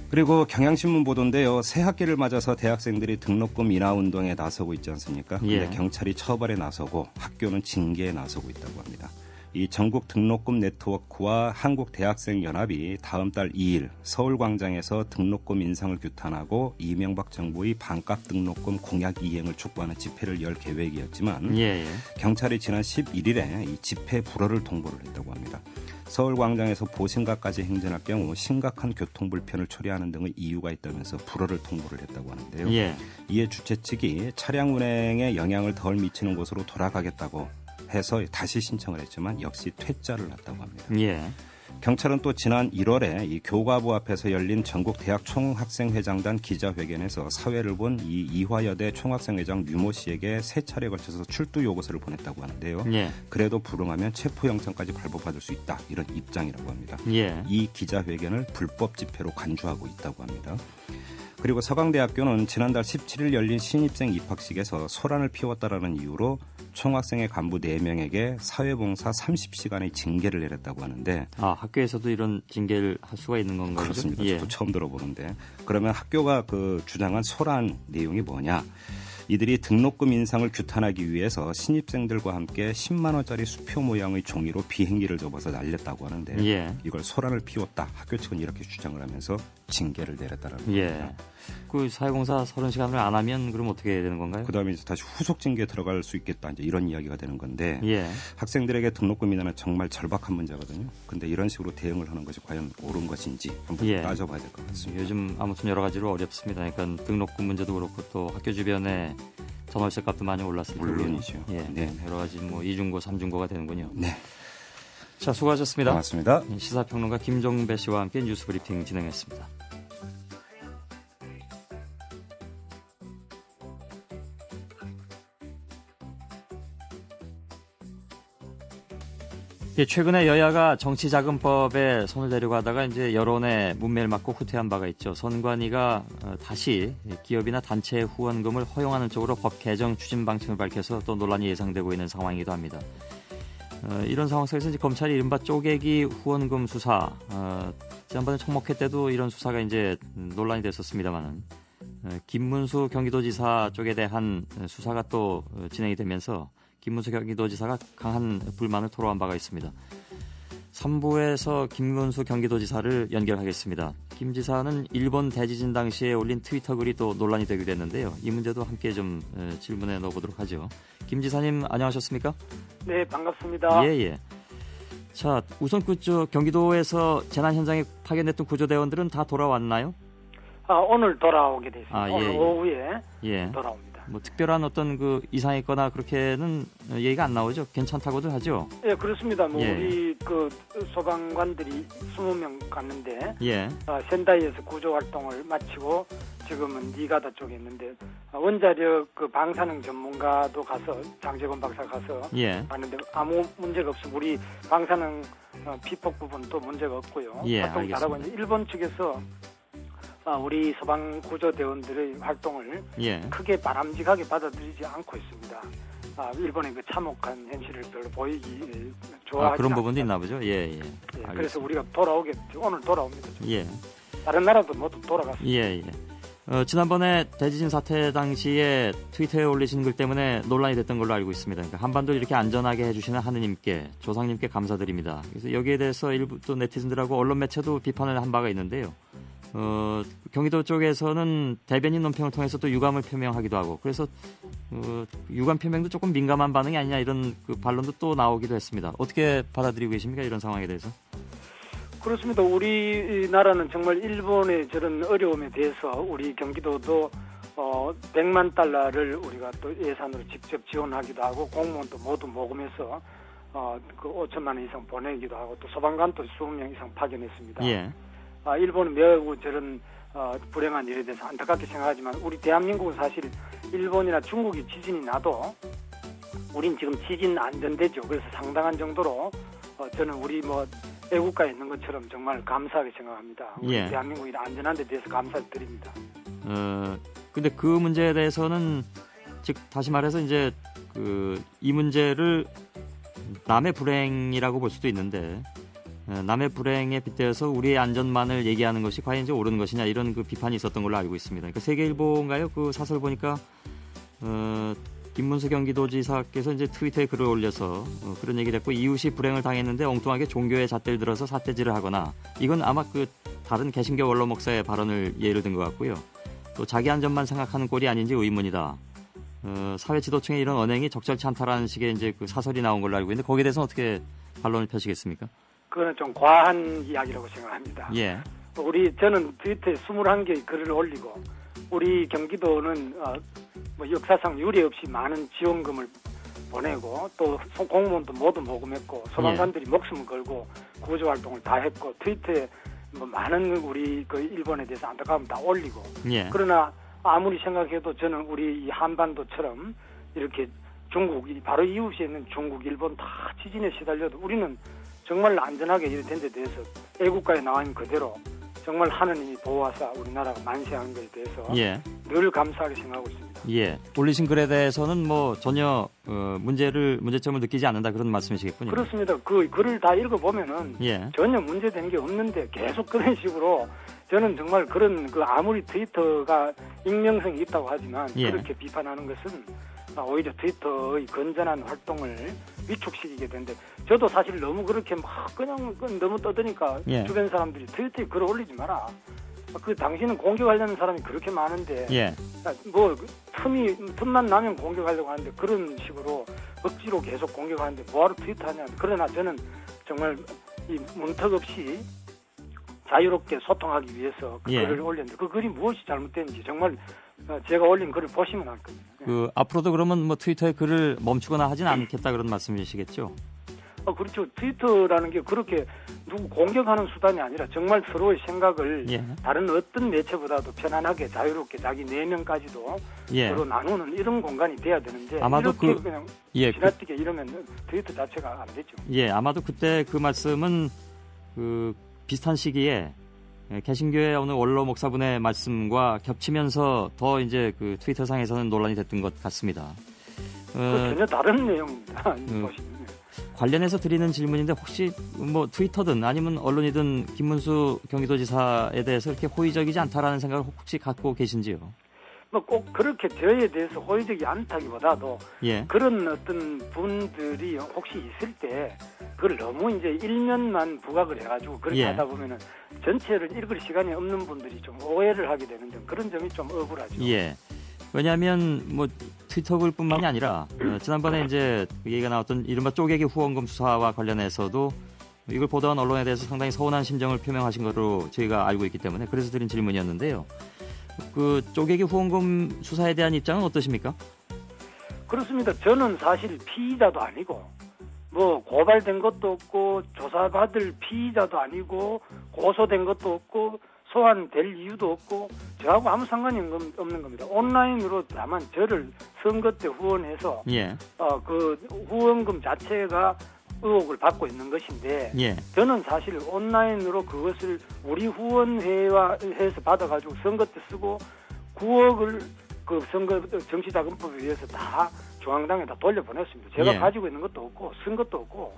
그리고 경향신문 보도인데요. 새 학기를 맞아서 대학생들이 등록금 인하 운동에 나서고 있지 않습니까? 그런데 예. 경찰이 처벌에 나서고 학교는 징계에 나서고 있다고 합니다. 이 전국 등록금 네트워크와 한국대학생연합이 다음 달 2일 서울광장에서 등록금 인상을 규탄하고 이명박 정부의 반값 등록금 공약 이행을 촉구하는 집회를 열 계획이었지만 예. 경찰이 지난 11일에 이 집회 불허를 통보를 했다고 합니다. 서울광장에서 보신각까지 행진할 경우 심각한 교통불편을 초래하는 등의 이유가 있다면서 불허를 통보를 했다고 하는데요. 예. 이에 주최 측이 차량 운행에 영향을 덜 미치는 곳으로 돌아가겠다고 해서 다시 신청을 했지만 역시 퇴짜를 났다고 합니다. 예. 경찰은 또 지난 1월에 이 교과부 앞에서 열린 전국 대학 총학생회장단 기자회견에서 사회를 본 이 이화여대 총학생회장 류모 씨에게 3차례에 걸쳐서 출두 요구서를 보냈다고 하는데요. 예. 그래도 불응하면 체포영장까지 발부받을 수 있다 이런 입장이라고 합니다. 예. 이 기자회견을 불법 집회로 간주하고 있다고 합니다. 그리고 서강대학교는 지난달 17일 열린 신입생 입학식에서 소란을 피웠다라는 이유로 총학생회 간부 4명에게 사회봉사 30시간의 징계를 내렸다고 하는데 학교에서도 이런 징계를 할 수가 있는 건가요? 그렇습니다. 예. 저도 처음 들어보는데 그러면 학교가 그 주장한 소란 내용이 뭐냐? 이들이 등록금 인상을 규탄하기 위해서 신입생들과 함께 10만 원짜리 수표 모양의 종이로 비행기를 접어서 날렸다고 하는데 예. 이걸 소란을 피웠다. 학교 측은 이렇게 주장을 하면서 징계를 내렸다는 예. 겁니다. 그 사회공사 30시간을 안 하면 그럼 어떻게 해야 되는 건가요? 그다음에 이제 다시 후속 징계에 들어갈 수 있겠다. 이제 이런 이야기가 되는 건데 예. 학생들에게 등록금 인하는 정말 절박한 문제거든요. 근데 이런 식으로 대응을 하는 것이 과연 옳은 것인지 한번 예. 따져봐야 될 것 같습니다. 요즘 아무튼 여러 가지로 어렵습니다. 그러니까 등록금 문제도 그렇고 또 학교 주변에 전월세 값도 많이 올랐을 테고요. 물론이죠. 예. 네. 여러 가지 뭐 2중고, 3중고가 되는군요. 네. 자, 수고하셨습니다. 고맙습니다. 시사평론가 김종배 씨와 함께 뉴스 브리핑 진행했습니다. 최근에 여야가 정치자금법에 손을 대려고 하다가 이제 여론의 문매를 맞고 후퇴한 바가 있죠. 선관위가 다시 기업이나 단체 후원금을 허용하는 쪽으로 법 개정 추진 방침을 밝혀서 또 논란이 예상되고 있는 상황이기도 합니다. 이런 상황 속에서 이제 검찰이 이른바 쪼개기 후원금 수사, 지난번에 청목회 때도 이런 수사가 이제 논란이 됐었습니다만은 김문수 경기도지사 쪽에 대한 수사가 또 진행이 되면서 김문수 경기도지사가 강한 불만을 토로한 바가 있습니다. 3부에서 김문수 경기도지사를 연결하겠습니다. 김 지사는 일본 대지진 당시에 올린 트위터 글이 또 논란이 되기도 했는데요. 이 문제도 함께 좀 질문해 넣어보도록 하죠. 김 지사님 안녕하셨습니까? 네, 반갑습니다. 예. 자, 우선 경기도에서 재난 현장에 파견됐던 구조대원들은 다 돌아왔나요? 오늘 돌아오게 됐습니다. 오늘 오후에 돌아옵니다. 뭐 특별한 어떤 그 이상이 있거나 그렇게는 얘기가 안 나오죠? 괜찮다고들 하죠? 예, 그렇습니다. 우리 그 소방관들이 20명 갔는데 센다이에서 구조 활동을 마치고 지금은 니가다 쪽에 있는데 원자력 그 방사능 전문가도 가서 장재건 박사 가서 봤는데 아무 문제가 없어. 우리 방사능 피폭 부분도 문제가 없고요. 예, 활동 잘하고 알겠습니다. 이제 일본 측에서 우리 소방 구조대원들의 활동을 예. 크게 바람직하게 받아들이지 않고 있습니다. 일본의 그 참혹한 현실을 별로 보이기 좋아하지 그런 않습니다. 부분도 있나 보죠. 예, 예. 그래서 알겠습니다. 우리가 돌아오겠죠. 오늘 돌아옵니다. 예. 다른 나라도 모두 돌아갔습니다. 예, 예. 지난번에 대지진 사태 당시에 트위터에 올리신 글 때문에 논란이 됐던 걸로 알고 있습니다. 그러니까 한반도를 이렇게 안전하게 해주시는 하느님께, 조상님께 감사드립니다. 그래서 여기에 대해서 일부 또 네티즌들하고 언론 매체도 비판을 한 바가 있는데요. 경기도 쪽에서는 대변인 논평을 통해서 또 유감을 표명하기도 하고, 그래서 유감 표명도 조금 민감한 반응이 아니냐 이런 그 반론도 또 나오기도 했습니다. 어떻게 받아들이고 계십니까? 이런 상황에 대해서? 그렇습니다. 우리나라는 정말 일본의 저런 어려움에 대해서 우리 경기도도 100만 달러를 우리가 또 예산으로 직접 지원하기도 하고 공무원도 모두 모금해서 그 5천만 원 이상 보내기도 하고 또 소방관도 20명 이상 파견했습니다. 예. 일본은 매우 저런 불행한 일에 대해서 안타깝게 생각하지만 우리 대한민국은 사실 일본이나 중국이 지진이 나도 우린 지금 지진 안전대죠. 그래서 상당한 정도로 저는 우리 애국가에 있는 것처럼 정말 감사하게 생각합니다. 우리 예. 대한민국이 안전한 데 대해서 감사를 드립니다. 근데 그 문제에 대해서는 즉 다시 말해서 이제 이 문제를 남의 불행이라고 볼 수도 있는데 남의 불행에 빗대어서 우리의 안전만을 얘기하는 것이 과연 이제 옳은 것이냐 이런 그 비판이 있었던 걸로 알고 있습니다. 그러니까 세계일보인가요? 그 사설 보니까 김문수 경기도지사께서 이제 트위터에 글을 올려서 그런 얘기를 했고 이웃이 불행을 당했는데 엉뚱하게 종교의 잣대를 들어서 삿대질을 하거나 이건 아마 그 다른 개신교 원로 목사의 발언을 예를 든 것 같고요. 또 자기 안전만 생각하는 꼴이 아닌지 의문이다. 사회 지도층의 이런 언행이 적절치 않다라는 식의 이제 그 사설이 나온 걸로 알고 있는데 거기에 대해서는 어떻게 반론을 펴시겠습니까? 그거는 좀 과한 이야기라고 생각합니다. 예. 저는 트위터에 21개의 글을 올리고 우리 경기도는 역사상 유례 없이 많은 지원금을 보내고 또 공무원도 모두 모금했고 소방관들이 목숨을 걸고 구조활동을 다 했고 트위터에 많은 우리 그 일본에 대해서 안타까움 다 올리고 예. 그러나 아무리 생각해도 저는 우리 이 한반도처럼 이렇게 중국이 바로 이웃에 있는 중국, 일본 다 지진에 시달려도 우리는 정말 안전하게 이렇게 된 데 대해서 애국가에 나와 있는 그대로 정말 하느님이 보호하사 우리나라가 만세하는 것에 대해서 예. 늘 감사하게 생각하고 있습니다. 예. 올리신 글에 대해서는 전혀 문제점을 느끼지 않는다 그런 말씀이시겠군요. 그렇습니다. 그 글을 다 읽어보면은 예. 전혀 문제되는 게 없는데 계속 그런 식으로 저는 정말 그런 아무리 트위터가 익명성이 있다고 하지만 예. 그렇게 비판하는 것은 오히려 트위터의 건전한 활동을 위축시키게 되는데 저도 사실 너무 그렇게 그냥 너무 떠드니까 예. 주변 사람들이 트위터에 글을 올리지 마라. 당신은 공격하려는 사람이 그렇게 많은데 예. 틈만 나면 공격하려고 하는데 그런 식으로 억지로 계속 공격하는데 뭐하러 트위터 하냐. 그러나 저는 정말 이 문턱 없이 자유롭게 소통하기 위해서 그 예. 글을 올렸는데 그 글이 무엇이 잘못됐는지 정말 제가 올린 글을 보시면 알 겁니다. 앞으로도 그러면 트위터에 글을 멈추거나 하진 않겠다 그런 말씀이시겠죠? 그렇죠. 트위터라는 게 그렇게 누구 공격하는 수단이 아니라 정말 서로의 생각을 예. 다른 어떤 매체보다도 편안하게 자유롭게 자기 내면까지도 예. 서로 나누는 이런 공간이 돼야 되는데 아마도 이렇게 그냥 예, 지나치게 이러면 트위터 자체가 안 되죠. 예, 아마도 그때 그 말씀은 비슷한 시기에 개신교의 어느 원로 목사분의 말씀과 겹치면서 더 이제 그 트위터 상에서는 논란이 됐던 것 같습니다. 전혀 다른 내용입니다. 관련해서 드리는 질문인데 혹시 트위터든 아니면 언론이든 김문수 경기도지사에 대해서 이렇게 호의적이지 않다라는 생각을 혹시 갖고 계신지요? 꼭 그렇게 저에 대해서 호의적이 않다기보다도 예. 그런 어떤 분들이 혹시 있을 때 그걸 너무 이제 일면만 부각을 해가지고 그렇게 예. 하다 보면은 전체를 읽을 시간이 없는 분들이 좀 오해를 하게 되는 점 그런 점이 좀 억울하죠. 예. 왜냐하면 트위터 글뿐만이 아니라 지난번에 이제 얘기가 나왔던 이른바 쪼개기 후원금 수사와 관련해서도 이걸 보도한 언론에 대해서 상당히 서운한 심정을 표명하신 것으로 저희가 알고 있기 때문에 그래서 드린 질문이었는데요. 그 쪼개기 후원금 수사에 대한 입장은 어떠십니까? 그렇습니다. 저는 사실 피의자도 아니고 고발된 것도 없고 조사받을 피의자도 아니고 고소된 것도 없고 소환될 이유도 없고 저하고 아무 상관이 없는 겁니다. 온라인으로 다만 저를 선거 때 후원해서 예. 그 후원금 자체가 의혹을 받고 있는 것인데 예. 저는 사실 온라인으로 그것을 우리 후원회와 해서 받아가지고 선거 때 쓰고 9억을 그 선거 정치자금법에 의해서 다 중앙당에다 돌려보냈습니다. 제가 예. 가지고 있는 것도 없고 쓴 것도 없고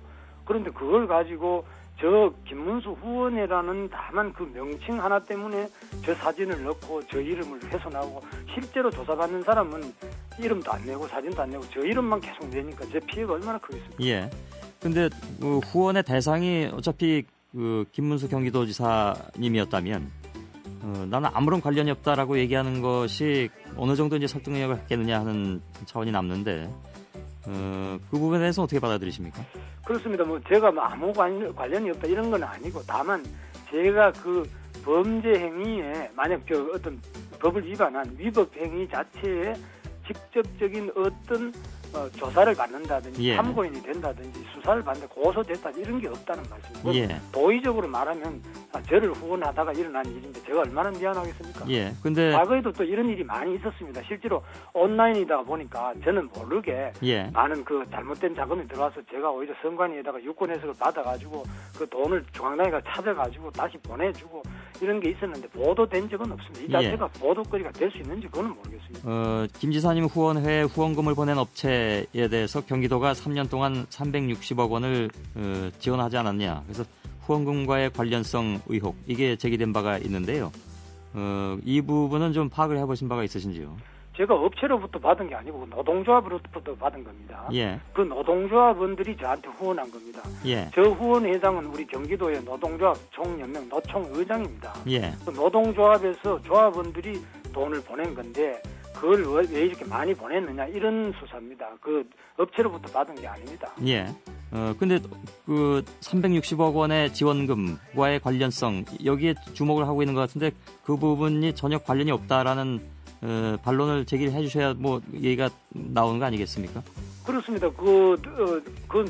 그런데 그걸 가지고 저 김문수 후원회라는 다만 그 명칭 하나 때문에 저 사진을 넣고 저 이름을 훼손하고 실제로 조사받는 사람은 이름도 안 내고 사진도 안 내고 저 이름만 계속 내니까 제 피해가 얼마나 크겠습니까? 예. 근데 그 후원의 대상이 어차피 그 김문수 경기도지사님이었다면 나는 아무런 관련이 없다라고 얘기하는 것이 어느 정도 이제 설득력을 갖겠느냐 하는 차원이 남는데 그 부분에 대해서 어떻게 받아들이십니까? 그렇습니다. 뭐 제가 뭐 아무 관련이 없다 이런 건 아니고 다만 제가 그 범죄 행위에 만약 저 어떤 법을 위반한 위법 행위 자체에 직접적인 어떤 조사를 받는다든지 예. 참고인이 된다든지 수사를 받는다 고소됐다 이런 게 없다는 말씀이고 예. 도의적으로 말하면 저를 후원하다가 일어난 일인데 제가 얼마나 미안하겠습니까? 예. 근데 과거에도 또 이런 일이 많이 있었습니다. 실제로 온라인이다 보니까 저는 모르게 예. 많은 그 잘못된 자금이 들어와서 제가 오히려 선관위에다가 유권 해석을 받아가지고 그 돈을 중앙당이가 찾아가지고 다시 보내주고 이런 게 있었는데 보도된 적은 없습니다. 이 자체가 보도거리가 될 수 있는지 그거는 모르겠습니다. 김 지사님 후원회에 후원금을 보낸 업체에 대해서 경기도가 3년 동안 360억 원을 지원하지 않았냐. 그래서 후원금과의 관련성 의혹 이게 제기된 바가 있는데요. 이 부분은 좀 파악을 해보신 바가 있으신지요? 제가 업체로부터 받은 게 아니고 노동조합으로부터 받은 겁니다. 예. 그 노동조합원들이 저한테 후원한 겁니다. 예. 저 후원회장은 우리 경기도의 노동조합 총연맹 노총의장입니다. 예. 그 노동조합에서 조합원들이 돈을 보낸 건데 그걸 왜 이렇게 많이 보냈느냐 이런 수사입니다. 그 업체로부터 받은 게 아닙니다. 예. 근데 그 360억 원의 지원금과의 관련성 여기에 주목을 하고 있는 것 같은데 그 부분이 전혀 관련이 없다라는 반론을 제기를 해주셔야 뭐 얘기가 나오는 거 아니겠습니까? 그렇습니다. 그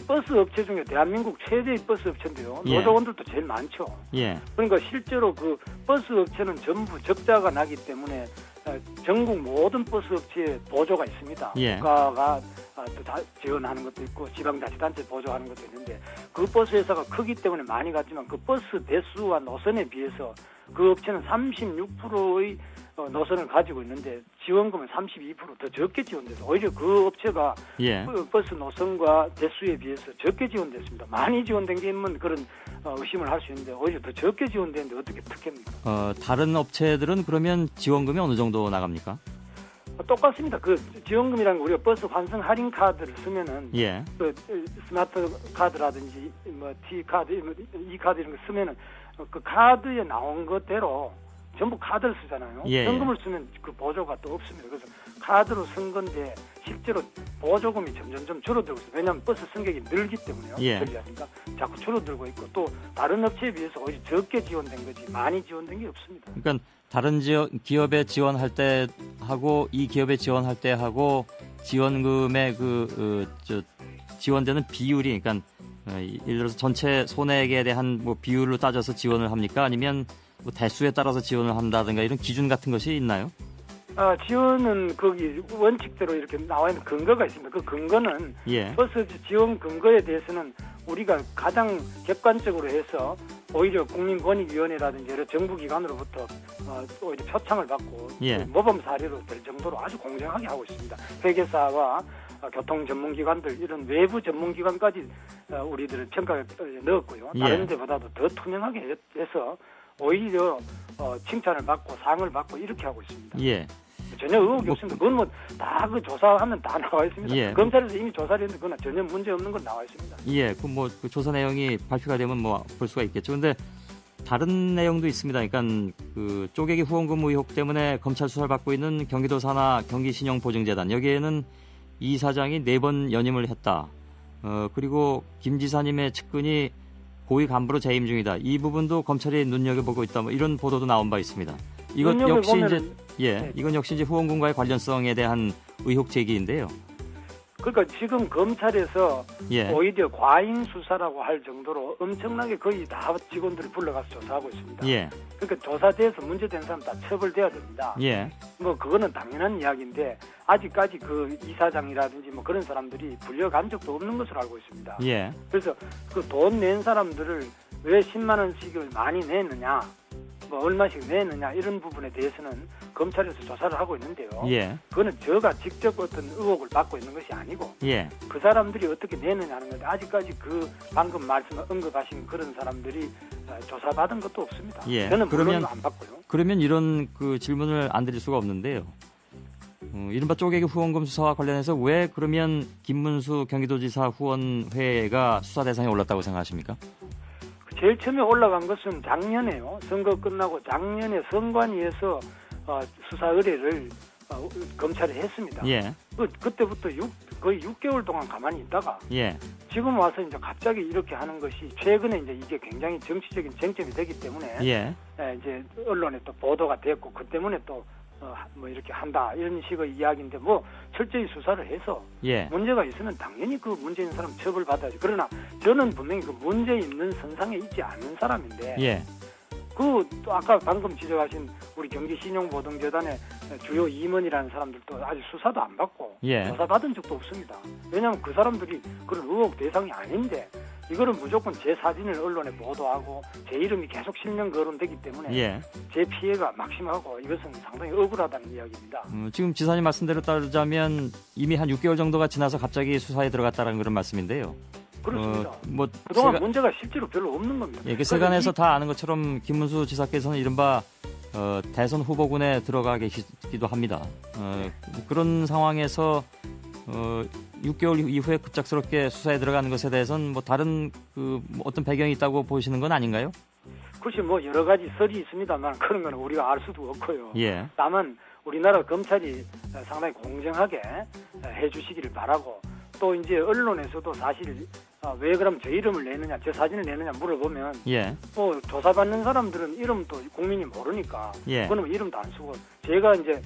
버스 업체 중에 대한민국 최대의 버스 업체인데요. 예. 노조원들도 제일 많죠. 예. 그러니까 실제로 그 버스 업체는 전부 적자가 나기 때문에 전국 모든 버스 업체에 보조가 있습니다. 예. 국가가 다 지원하는 것도 있고 지방자치단체 보조하는 것도 있는데 그 버스 회사가 크기 때문에 많이 갔지만 그 버스 대수와 노선에 비해서 그 업체는 36%의 노선을 가지고 있는데 지원금은 32% 더 적게 지원돼서 오히려 그 업체가 예. 버스 노선과 대수에 비해서 적게 지원됐습니다. 많이 지원된 게 있는 그런 의심을 할 수 있는데 오히려 더 적게 지원되는데 어떻게 특혜입니까? 다른 업체들은 그러면 지원금이 어느 정도 나갑니까? 똑같습니다. 그 지원금이라는 거 우리가 버스 환승 할인 카드를 쓰면은 예. 그 스마트 카드라든지 뭐 T 카드, E 카드 이런 거 쓰면은 그 카드에 나온 것대로 전부 카드를 쓰잖아요. 예. 현금을 쓰면 그 보조가 또 없습니다. 그래서 카드로 쓴 건데 실제로 보조금이 점점 줄어들고 있어요. 왜냐하면 버스 승객이 늘기 때문에요. 예. 그러니까 자꾸 줄어들고 있고 또 다른 업체에 비해서 오히려 적게 지원된 거지 많이 지원된 게 없습니다. 그러니까 다른 기업에 지원할 때 하고 이 기업에 지원할 때 하고 지원금의 지원되는 비율이 그러니까 예를 들어서 전체 손해액에 대한 뭐 비율로 따져서 지원을 합니까? 아니면 뭐 대수에 따라서 지원을 한다든가 이런 기준 같은 것이 있나요? 지원은 거기 원칙대로 이렇게 나와 있는 근거가 있습니다. 그 근거는 예. 버스 지원 근거에 대해서는 우리가 가장 객관적으로 해서 오히려 국민권익위원회라든지 여러 정부기관으로부터 오히려 표창을 받고 예. 모범 사례로 될 정도로 아주 공정하게 하고 있습니다. 회계사와 교통 전문기관들 이런 외부 전문기관까지 우리들을 평가에 넣었고요. 다른 예. 데보다도 더 투명하게 해서 오히려 칭찬을 받고 상을 받고 이렇게 하고 있습니다. 예. 전혀 의혹이 없습니다. 그건 뭐 다 그 조사하면 다 나와 있습니다. 예. 검찰에서 이미 조사를 했는데 그건 전혀 문제 없는 건 나와 있습니다. 예, 그 조사 내용이 발표가 되면 뭐 볼 수가 있겠죠. 근데 다른 내용도 있습니다. 그러니까 그 쪼개기 후원금 의혹 때문에 검찰 수사를 받고 있는 경기도 산하 경기신용보증재단 여기에는 이 사장이 4번 연임을 했다. 그리고 김 지사님의 측근이 고위 간부로 재임 중이다. 이 부분도 검찰이 눈여겨보고 있다. 뭐 이런 보도도 나온 바 있습니다. 이것 역시 이제 네. 이건 역시 이제 후원금과의 관련성에 대한 의혹 제기인데요. 그러니까 지금 검찰에서 예. 오히려 과잉 수사라고 할 정도로 엄청나게 거의 다 직원들을 불러가서 조사하고 있습니다. 예. 그러니까 조사돼서 문제된 사람 다 처벌돼야 됩니다. 예. 뭐 그거는 당연한 이야기인데 아직까지 그 이사장이라든지 뭐 그런 사람들이 불려간 적도 없는 것으로 알고 있습니다. 예. 그래서 그 돈 낸 사람들을 왜 10만 원씩을 많이 내느냐, 뭐 얼마씩 내느냐 이런 부분에 대해서는 검찰에서 조사를 하고 있는데요. 예. 그거는 저가 직접 어떤 의혹을 받고 있는 것이 아니고 예. 그 사람들이 어떻게 내느냐 하는 건데 아직까지 그 방금 언급하신 그런 사람들이 조사받은 것도 없습니다. 예. 저는 물론 그러면 안 받고요. 그러면 이런 그 질문을 안 드릴 수가 없는데요. 이른바 쪼개기 후원금 수사와 관련해서 왜 그러면 김문수 경기도지사 후원회가 수사 대상에 올랐다고 생각하십니까? 제일 처음에 올라간 것은 작년에요. 선거 끝나고 작년에 선관위에서 수사 의뢰를 검찰에 했습니다. 예. 그때부터 거의 6개월 동안 가만히 있다가 예. 지금 와서 이제 갑자기 이렇게 하는 것이 최근에 이제 이게 굉장히 정치적인 쟁점이 되기 때문에 예. 이제 언론에 또 보도가 됐고 그 때문에 또 뭐 이렇게 한다 이런 식의 이야기인데 뭐 철저히 수사를 해서 예. 문제가 있으면 당연히 그 문제 있는 사람 처벌받아야죠. 그러나 저는 분명히 그 문제 있는 선상에 있지 않는 사람인데 예. 또 아까 방금 지적하신 우리 경기신용보증재단의 주요 임원이라는 사람들도 아직 수사도 안 받고 예. 조사받은 적도 없습니다. 왜냐하면 그 사람들이 그런 의혹 대상이 아닌데 이거는 무조건 제 사진을 언론에 보도하고 제 이름이 계속 실명 거론되기 때문에 예. 제 피해가 막심하고 이것은 상당히 억울하다는 이야기입니다. 지금 지사님 말씀대로 따르자면 이미 한 6개월 정도가 지나서 갑자기 수사에 들어갔다는 그런 말씀인데요. 그렇습니다. 뭐 그동안 문제가 실제로 별로 없는 겁니다. 예, 그 세간에서 다 아는 것처럼 김문수 지사께서는 이른바 대선 후보군에 들어가 계시기도 합니다. 그런 상황에서 6개월 이후에 급작스럽게 수사에 들어가는 것에 대해서는 뭐 다른 뭐 어떤 배경이 있다고 보시는 건 아닌가요? 글쎄 뭐 여러 가지 설이 있습니다만 그런 건 우리가 알 수도 없고요. 예. 다만 우리나라 검찰이 상당히 공정하게 해주시기를 바라고 또 이제 언론에서도 사실 왜 그럼 제 이름을 내느냐, 제 사진을 내느냐 물어보면 예. 뭐 조사받는 사람들은 이름도 국민이 모르니까 예. 그거는 이름도 안 쓰고 제가 이제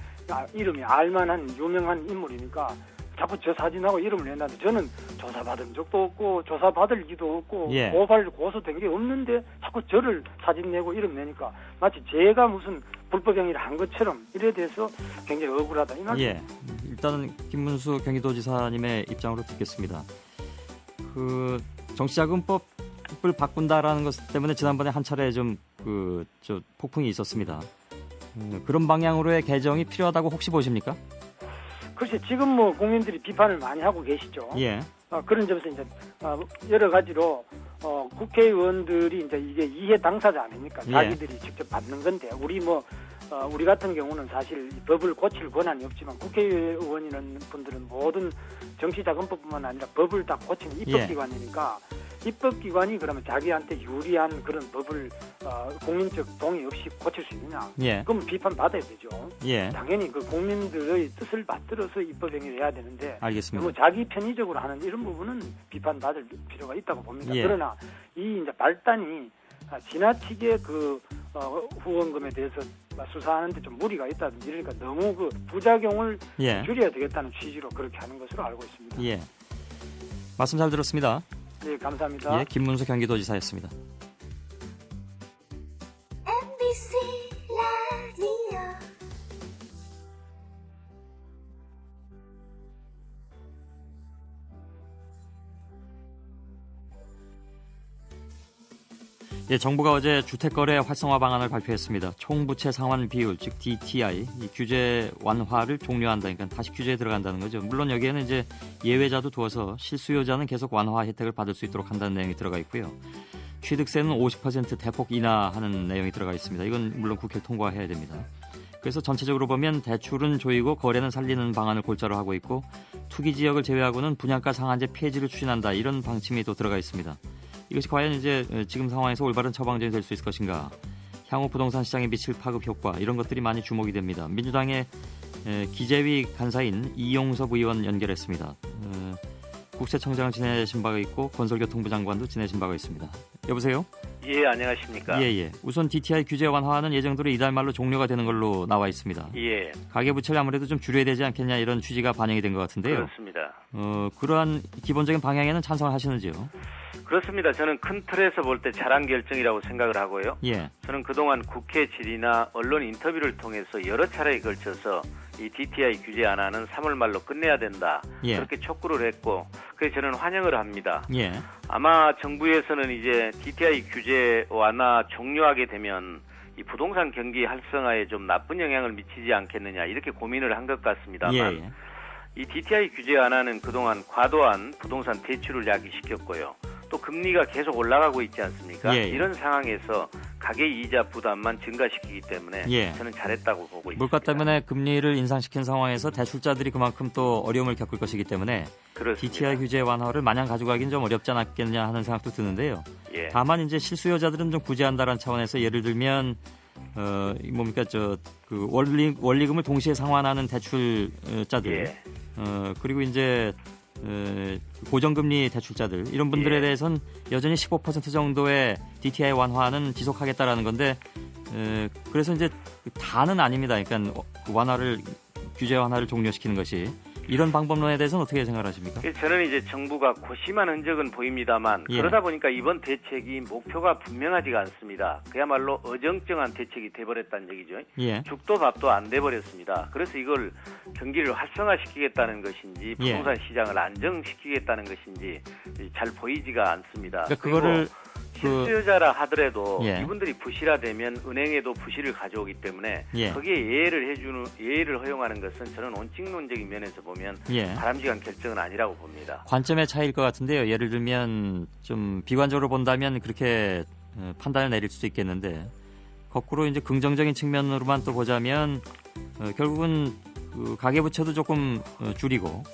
이름이 알만한 유명한 인물이니까 자꾸 저 사진하고 이름을 낸다는데 저는 조사받은 적도 없고 조사받을 기도 없고 예. 고소된 게 없는데 자꾸 저를 사진 내고 이름 내니까 마치 제가 무슨 불법 행위를 한 것처럼 이래 대해서 굉장히 억울하다 이 말이에요. 예. 일단은 김문수 경기도지사님의 입장으로 듣겠습니다. 그 정치자금법을 바꾼다라는 것 때문에 지난번에 한 차례 좀 폭풍이 있었습니다. 그런 방향으로의 개정이 필요하다고 혹시 보십니까? 글쎄 지금 뭐 국민들이 비판을 많이 하고 계시죠. 예. 그런 점에서 이제 여러 가지로 국회의원들이 이제 이게 이해 당사자 아닙니까? 예. 자기들이 직접 받는 건데 우리 같은 경우는 사실 법을 고칠 권한이 없지만 국회의원이라는 분들은 모든 정치자금법뿐만 아니라 법을 다 고치는 입법기관이니까 입법기관이 그러면 자기한테 유리한 그런 법을 국민적 동의 없이 고칠 수 있느냐? 예. 그럼 비판받아야 되죠. 예. 당연히 그 국민들의 뜻을 받들어서 입법행위를 해야 되는데 알겠습니다. 너무 자기 편의적으로 하는 이런 부분은 비판받을 필요가 있다고 봅니다. 예. 그러나 이 이제 발단이 지나치게 그 후원금에 대해서 수사하는데 좀 무리가 있다든지 이러니까 너무 그 부작용을 예. 줄여야 되겠다는 취지로 그렇게 하는 것으로 알고 있습니다. 예. 말씀 잘 들었습니다. 네, 감사합니다. 예, 김문수 경기도지사였습니다. MBC 라디오 예, 정부가 어제 주택거래 활성화 방안을 발표했습니다. 총부채 상환 비율, 즉 DTI, 이 규제 완화를 종료한다. 그러니까 다시 규제에 들어간다는 거죠. 물론 여기에는 이제 예외자도 두어서 실수요자는 계속 완화 혜택을 받을 수 있도록 한다는 내용이 들어가 있고요. 취득세는 50% 대폭 인하하는 내용이 들어가 있습니다. 이건 물론 국회 통과해야 됩니다. 그래서 전체적으로 보면 대출은 조이고 거래는 살리는 방안을 골자로 하고 있고 투기 지역을 제외하고는 분양가 상한제 폐지를 추진한다. 이런 방침이 또 들어가 있습니다. 이것이 과연 이제 지금 상황에서 올바른 처방전이 될 수 있을 것인가? 향후 부동산 시장에 미칠 파급 효과 이런 것들이 많이 주목이 됩니다. 민주당의 기재위 간사인 이용섭 의원 연결했습니다. 국세청장을 지내신 바가 있고 건설교통부 장관도 지내신 바가 있습니다. 여보세요? 예, 안녕하십니까? 예. 우선 DTI 규제 완화는 예정대로 이달 말로 종료가 되는 걸로 나와 있습니다. 예. 가계부채를 아무래도 좀 줄여야 되지 않겠냐 이런 취지가 반영이 된 것 같은데요. 그렇습니다. 그러한 기본적인 방향에는 찬성을 하시는지요? 그렇습니다. 저는 큰 틀에서 볼 때 잘한 결정이라고 생각을 하고요. 예. 저는 그동안 국회 질의나 언론 인터뷰를 통해서 여러 차례에 걸쳐서 이 DTI 규제 완화는 3월 말로 끝내야 된다. 예. 그렇게 촉구를 했고, 그래서 저는 환영을 합니다. 예. 아마 정부에서는 이제 DTI 규제 완화 종료하게 되면 이 부동산 경기 활성화에 좀 나쁜 영향을 미치지 않겠느냐 이렇게 고민을 한 것 같습니다만 예. 이 DTI 규제 완화는 그동안 과도한 부동산 대출을 야기시켰고요. 또 금리가 계속 올라가고 있지 않습니까? 예. 이런 상황에서 가계 이자 부담만 증가시키기 때문에 예. 저는 잘했다고 보고 있습니다. 물가 때문에 금리를 인상시킨 상황에서 대출자들이 그만큼 또 어려움을 겪을 것이기 때문에 그렇습니다. DTI 규제 완화를 마냥 가져가긴 좀 어렵지 않았겠냐 하는 생각도 드는데요. 예. 다만 이제 실수요자들은 좀 구제한다는 차원에서 예를 들면 그 원리금을 동시에 상환하는 대출자들 예. 그리고 이제 고정금리 대출자들 이런 분들에 예. 대해서는 여전히 15% 정도의 DTI 완화는 지속하겠다라는 건데 그래서 이제 다는 아닙니다. 그러니까 규제 완화를 종료시키는 것이 이런 방법론에 대해서는 어떻게 생각하십니까? 저는 이제 정부가 고심한 흔적은 보입니다만 예. 그러다 보니까 이번 대책이 목표가 분명하지가 않습니다. 그야말로 어정쩡한 대책이 돼버렸다는 얘기죠. 예. 죽도 밥도 안 돼버렸습니다. 그래서 이걸 경기를 활성화시키겠다는 것인지 예. 부동산 시장을 안정시키겠다는 것인지 잘 보이지가 않습니다. 그러니까 그거를 실수요자라 하더라도 예. 이분들이 부실화되면 은행에도 부실을 가져오기 때문에 예. 거기에 예의를 허용하는 것은 저는 원칙론적인 면에서 보면 예. 바람직한 결정은 아니라고 봅니다. 관점의 차이일 것 같은데요. 예를 들면 좀 비관적으로 본다면 그렇게 판단을 내릴 수도 있겠는데 거꾸로 이제 긍정적인 측면으로만 또 보자면 결국은 그 가계부채도 조금 줄이고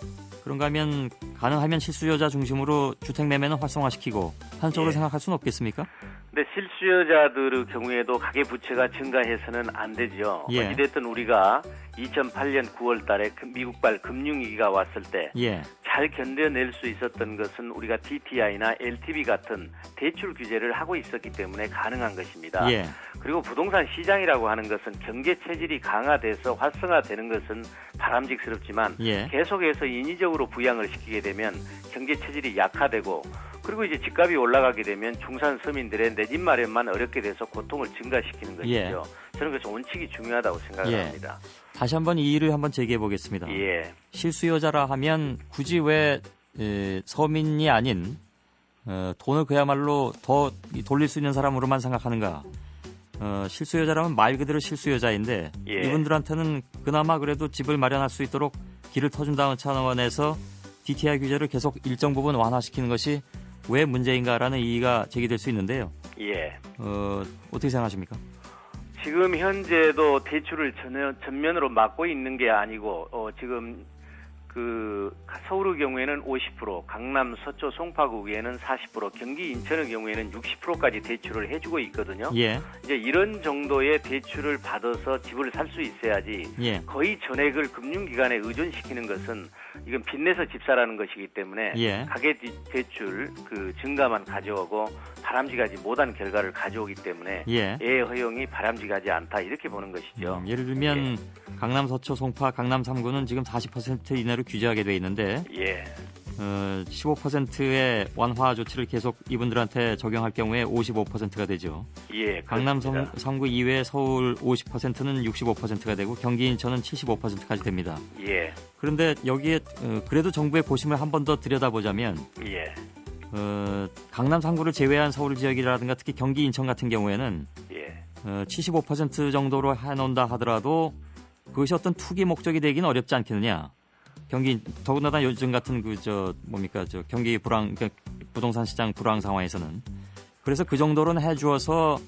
그런가 하면 가능하면 실수요자 중심으로 주택 매매는 활성화시키고 하는 쪽으로 예. 생각할 수는 없겠습니까? 근데 실수요자들의 경우에도 가계부채가 증가해서는 안 되죠. 예. 어찌됐든 우리가 2008년 9월 달에 미국발 금융위기가 왔을 때 예. 잘 견뎌낼 수 있었던 것은 우리가 DTI나 LTV 같은 대출 규제를 하고 있었기 때문에 가능한 것입니다. 예. 그리고 부동산 시장이라고 하는 것은 경제 체질이 강화돼서 활성화되는 것은 바람직스럽지만 예. 계속해서 인위적으로 부양을 시키게 되면 경제 체질이 약화되고 그리고 이제 집값이 올라가게 되면 중산 서민들의 내 집 마련만 어렵게 돼서 고통을 증가시키는 것이죠. 예. 저는 그래서 원칙이 중요하다고 생각을 예. 합니다. 다시 한번 이 일을 한번 제기해 보겠습니다. 예. 실수요자라 하면 굳이 왜 서민이 아닌 돈을 그야말로 더 돌릴 수 있는 사람으로만 생각하는가? 실수요자라면 말 그대로 실수요자인데 예. 이분들한테는 그나마 그래도 집을 마련할 수 있도록 길을 터준다는 차원에서 DTI 규제를 계속 일정 부분 완화시키는 것이 왜 문제인가라는 이의가 제기될 수 있는데요. 예. 어떻게 생각하십니까? 지금 현재도 대출을 전면으로 막고 있는 게 아니고 지금 그 서울의 경우에는 50%, 강남, 서초, 송파구에는 40%, 경기 인천의 경우에는 60%까지 대출을 해주고 있거든요. 예. 이제 이런 정도의 대출을 받아서 집을 살 수 있어야지 예. 거의 전액을 금융기관에 의존시키는 것은 이건 빚내서 집 사라는 것이기 때문에 예. 가계 대출 그 증가만 가져오고 바람직하지 못한 결과를 가져오기 때문에 예. 허용이 바람직하지 않다 이렇게 보는 것이죠. 예를 들면 강남, 서초, 송파, 강남 3구는 지금 40% 이내로 규제하게 돼 있는데 예. 15%의 완화 조치를 계속 이분들한테 적용할 경우에 55%가 되죠. 예, 강남 그렇습니다. 3구 이외에 서울 50%는 65%가 되고 경기 인천은 75%까지 됩니다. 예. 그런데 여기에 그래도 정부의 고심을 한 번 더 들여다보자면 예. 강남 3구를 제외한 서울 지역이라든가 특히 경기 인천 같은 경우에는 75% 정도로 해놓는다 하더라도 그것이 어떤 투기 목적이 되긴 어렵지 않겠느냐. 더군다나 요즘 같은 경기 불황, 그러니까 부동산 시장 불황 상황에서는. 그래서 그 정도로는 해주어서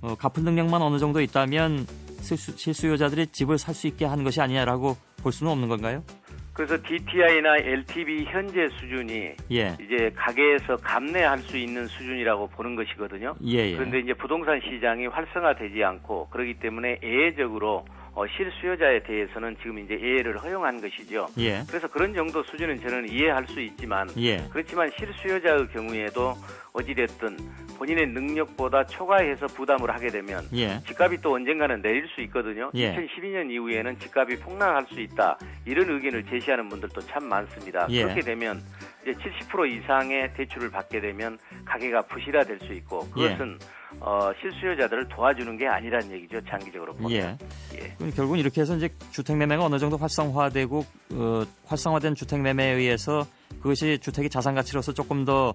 갚을 능력만 어느 정도 있다면 실수요자들이 집을 살 수 있게 하는 것이 아니냐라고 볼 수는 없는 건가요? 그래서 DTI나 LTV 현재 수준이 예. 이제 가계에서 감내할 수 있는 수준이라고 보는 것이거든요. 예. 그런데 이제 부동산 시장이 활성화되지 않고 그렇기 때문에 애외적으로 실수요자에 대해서는 지금 이제 예외를 허용한 것이죠. 예. 그래서 그런 정도 수준은 저는 이해할 수 있지만 예. 그렇지만 실수요자의 경우에도 어찌됐든 본인의 능력보다 초과해서 부담을 하게 되면 예. 집값이 또 언젠가는 내릴 수 있거든요. 예. 2012년 이후에는 집값이 폭락할 수 있다. 이런 의견을 제시하는 분들도 참 많습니다. 예. 그렇게 되면 이제 70% 이상의 대출을 받게 되면 가게가 부실화될 수 있고 그것은 실수요자들을 도와주는 게 아니란 얘기죠. 장기적으로 보면. 예. 그럼 결국은 이렇게 해서 이제 주택 매매가 어느 정도 활성화되고 활성화된 주택 매매에 의해서 그것이 주택의 자산 가치로서 조금 더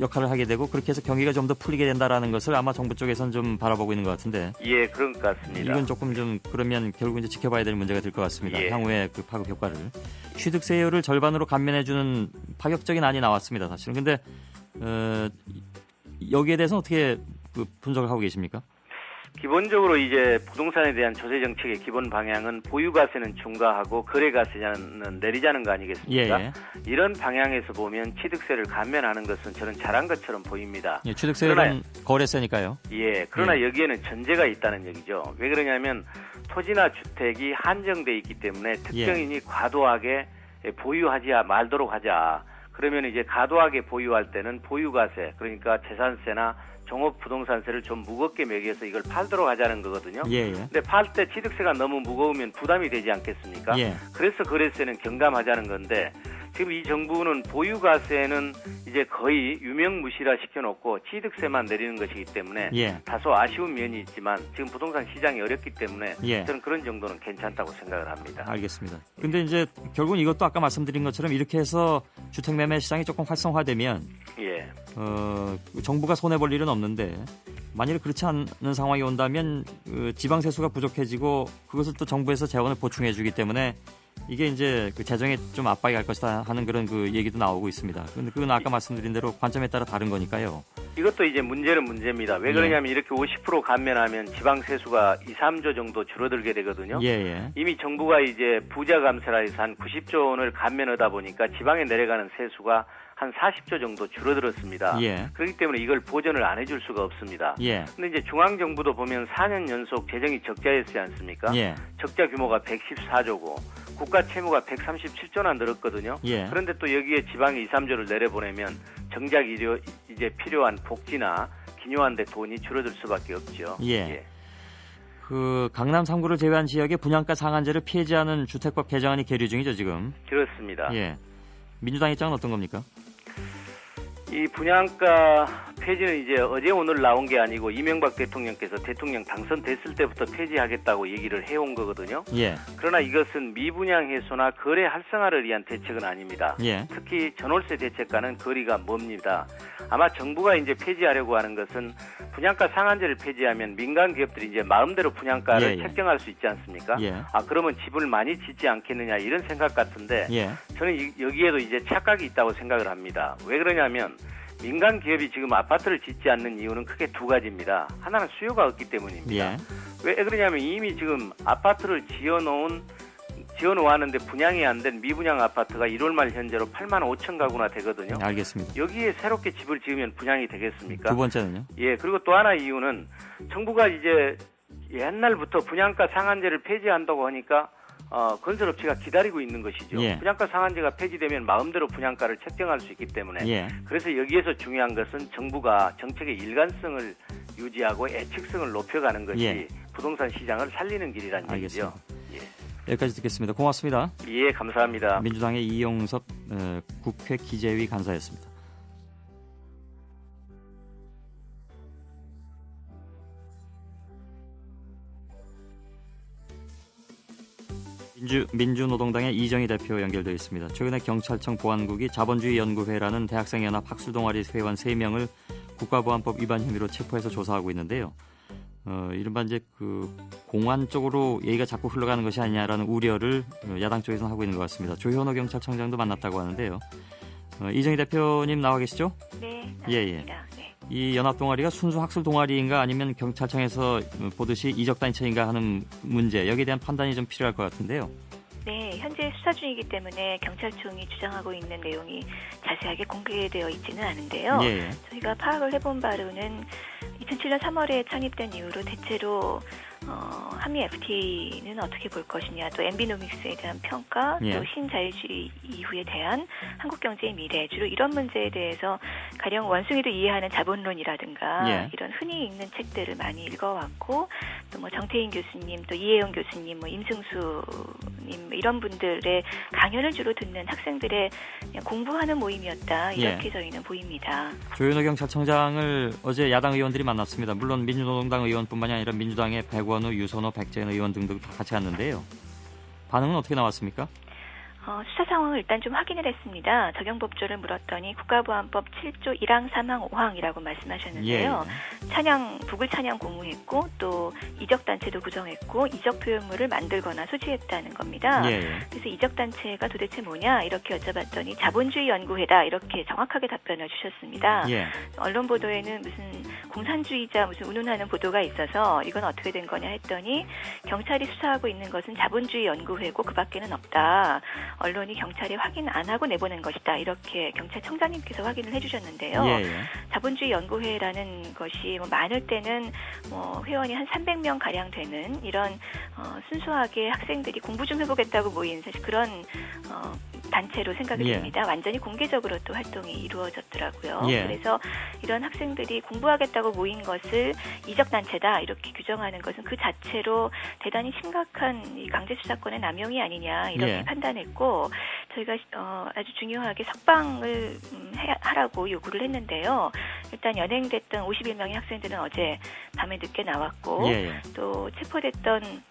역할을 하게 되고 그렇게 해서 경기가 좀 더 풀리게 된다라는 것을 아마 정부 쪽에서는 좀 바라보고 있는 것 같은데. 예, 그런 것 같습니다. 이건 조금 좀 그러면 결국 이제 지켜봐야 될 문제가 될 것 같습니다. 예. 향후의 그 파급 효과를. 취득세율을 절반으로 감면해주는 파격적인 안이 나왔습니다. 사실은. 근데 여기에 대해서는 어떻게 분석을 하고 계십니까? 기본적으로 이제 부동산에 대한 조세 정책의 기본 방향은 보유가세는 중과하고 거래가세는 내리자는 거 아니겠습니까? 예. 이런 방향에서 보면 취득세를 감면하는 것은 저는 잘한 것처럼 보입니다. 예, 취득세는 거래세니까요. 예, 그러나 여기에는 전제가 있다는 얘기죠. 왜 그러냐면 토지나 주택이 한정돼 있기 때문에 특정인이 과도하게 보유하지 말도록 하자. 그러면 이제 과도하게 보유할 때는 보유가세, 그러니까 재산세나 종합부동산세를 좀 무겁게 매겨서 이걸 팔도록 하자는 거거든요. 예. 근데 팔 때 취득세가 너무 무거우면 부담이 되지 않겠습니까? 예. 그래서 거래세는 경감하자는 건데 지금 이 정부는 보유가세는 이제 거의 유명무실화 시켜놓고 취득세만 내리는 것이기 때문에 예. 다소 아쉬운 면이 있지만 지금 부동산 시장이 어렵기 때문에 예. 저는 그런 정도는 괜찮다고 생각을 합니다. 알겠습니다. 근데 이제 결국은 이것도 아까 말씀드린 것처럼 이렇게 해서 주택 매매 시장이 조금 활성화되면 예. 정부가 손해 볼 일은 없는데 만일 그렇지 않은 상황이 온다면 지방 세수가 부족해지고 그것을 또 정부에서 재원을 보충해 주기 때문에 이게 이제 그 재정에 좀 압박이 갈 것이다 하는 그런 그 얘기도 나오고 있습니다. 그런데 그건 아까 말씀드린 대로 관점에 따라 다른 거니까요. 이것도 이제 문제는 문제입니다. 왜 그러냐면 이렇게 50% 감면하면 지방 세수가 2, 3조 정도 줄어들게 되거든요. 예. 이미 정부가 이제 부자 감세라 해서 한 90조 원을 감면하다 보니까 지방에 내려가는 세수가 한 40조 정도 줄어들었습니다. 예. 그렇기 때문에 이걸 보전을 안 해줄 수가 없습니다. 예. 근데 이제 중앙정부도 보면 4년 연속 재정이 적자였지 않습니까? 예. 적자 규모가 114조고 국가 채무가 137조나 늘었거든요. 예. 그런데 또 여기에 지방에 2, 3조를 내려보내면 정작 이제 필요한 복지나 기묘한 데 돈이 줄어들 수밖에 없죠. 예. 그 강남 3구를 제외한 지역에 분양가 상한제를 폐지하는 주택법 개정안이 계류 중이죠, 지금. 그렇습니다. 예. 민주당 입장은 어떤 겁니까? 이 분양가 폐지는 이제 어제 오늘 나온 게 아니고 이명박 대통령께서 대통령 당선됐을 때부터 폐지하겠다고 얘기를 해온 거거든요. 예. 그러나 이것은 미분양 해소나 거래 활성화를 위한 대책은 아닙니다. 예. 특히 전월세 대책과는 거리가 멉니다. 아마 정부가 이제 폐지하려고 하는 것은 분양가 상한제를 폐지하면 민간 기업들이 이제 마음대로 분양가를 책정할 수 있지 않습니까? 예. 그러면 집을 많이 짓지 않겠느냐 이런 생각 같은데 예. 저는 여기에도 이제 착각이 있다고 생각을 합니다. 왜 그러냐면 민간 기업이 지금 아파트를 짓지 않는 이유는 크게 두 가지입니다. 하나는 수요가 없기 때문입니다. 예. 왜 그러냐면 이미 지금 아파트를 지어놓았는데 분양이 안 된 미분양 아파트가 1월 말 현재로 8만 5천 가구나 되거든요. 알겠습니다. 여기에 새롭게 집을 지으면 분양이 되겠습니까? 두 번째는요? 예, 그리고 또 하나 이유는 정부가 이제 옛날부터 분양가 상한제를 폐지한다고 하니까 건설업체가 기다리고 있는 것이죠. 예. 분양가 상한제가 폐지되면 마음대로 분양가를 책정할 수 있기 때문에 예. 그래서 여기에서 중요한 것은 정부가 정책의 일관성을 유지하고 애측성을 높여가는 것이 부동산 시장을 살리는 길이라는 얘기죠. 여기까지 듣겠습니다. 고맙습니다. 예, 감사합니다. 민주당의 이용섭 국회 기재위 간사였습니다. 민주노동당의 이정희 대표 연결되어 있습니다. 최근에 경찰청 보안국이 자본주의 연구회라는 대학생연합 학술동아리 회원 3명을 국가보안법 위반 혐의로 체포해서 조사하고 있는데요. 이른바 이제 그 공안 쪽으로 얘기가 자꾸 흘러가는 것이 아니냐라는 우려를 야당 쪽에서 하고 있는 것 같습니다. 조현호 경찰청장도 만났다고 하는데요. 이정희 대표님 나와 계시죠? 네, 맞습니다. 이 연합 동아리가 순수 학술 동아리인가 아니면 경찰청에서 보듯이 이적 단체인가 하는 문제 여기에 대한 판단이 좀 필요할 것 같은데요. 네, 현재 수사 중이기 때문에 경찰청이 주장하고 있는 내용이 자세하게 공개되어 있지는 않은데요. 예. 저희가 파악을 해본 바로는 2007년 3월에 창립된 이후로 대체로 한미 FTA는 어떻게 볼 것이냐, 또 MB노믹스에 대한 평가, 예. 또 신자유주의 이후에 대한 한국 경제의 미래, 주로 이런 문제에 대해서 가령 원숭이도 이해하는 자본론이라든가 예. 이런 흔히 읽는 책들을 많이 읽어왔고, 또 뭐 정태인 교수님, 또 이혜영 교수님, 뭐 임승수님 이런 분들의 강연을 주로 듣는 학생들의 그냥 공부하는 모임이었다, 이렇게 예. 저희는 보입니다. 조현호 경찰청장을 어제 야당 의원들이 만났습니다. 물론 민주노동당 의원뿐만이 아니라 민주당의 백원우, 유선호, 백재현 의원 등도 다 같이 갔는데요. 반응은 어떻게 나왔습니까? 수사 상황을 일단 좀 확인을 했습니다. 적용법조를 물었더니 국가보안법 7조 1항 3항 5항이라고 말씀하셨는데요. 예. 북을 찬양 고무했고, 또 이적단체도 구성했고, 이적 표현물을 만들거나 소지했다는 겁니다. 예. 그래서 이적단체가 도대체 뭐냐 이렇게 여쭤봤더니 자본주의 연구회다, 이렇게 정확하게 답변을 주셨습니다. 예. 언론 보도에는 무슨 공산주의자 무슨 운운하는 보도가 있어서 이건 어떻게 된 거냐 했더니 경찰이 수사하고 있는 것은 자본주의 연구회고 그 밖에는 없다. 언론이 경찰이 확인 안 하고 내보낸 것이다, 이렇게 경찰청장님께서 확인을 해주셨는데요. 예. 자본주의 연구회라는 것이 뭐 많을 때는 뭐 회원이 한 300명 가량 되는 이런 순수하게 학생들이 공부 좀 해보겠다고 모인 사실 그런 단체로 생각이 예. 됩니다. 완전히 공개적으로 또 활동이 이루어졌더라고요. 예. 그래서 이런 학생들이 공부하겠다고 모인 것을 이적단체다, 이렇게 규정하는 것은 그 자체로 대단히 심각한 이 강제수사권의 남용이 아니냐, 이렇게 예. 판단했고, 저희가 아주 중요하게 석방을 하라고 요구를 했는데요. 일단 연행됐던 51명의 학생들은 어제 밤에 늦게 나왔고, 예. 또 체포됐던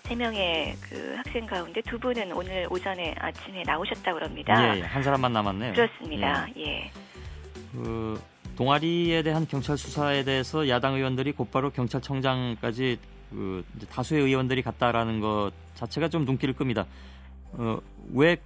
3명의 그 학생 가운데 2분은 오늘 오전에 아침에 나오셨다고 합니다. 예. 한 사람만 남았네요. 그렇습니다. 예. 그 동아리에 대한 경찰 수사에 대해서 야당 의원들이 곧바로 경찰청장까지 이제 다수의 의원들이 갔다라는 것 자체가 좀 눈길을 끕니다. 왜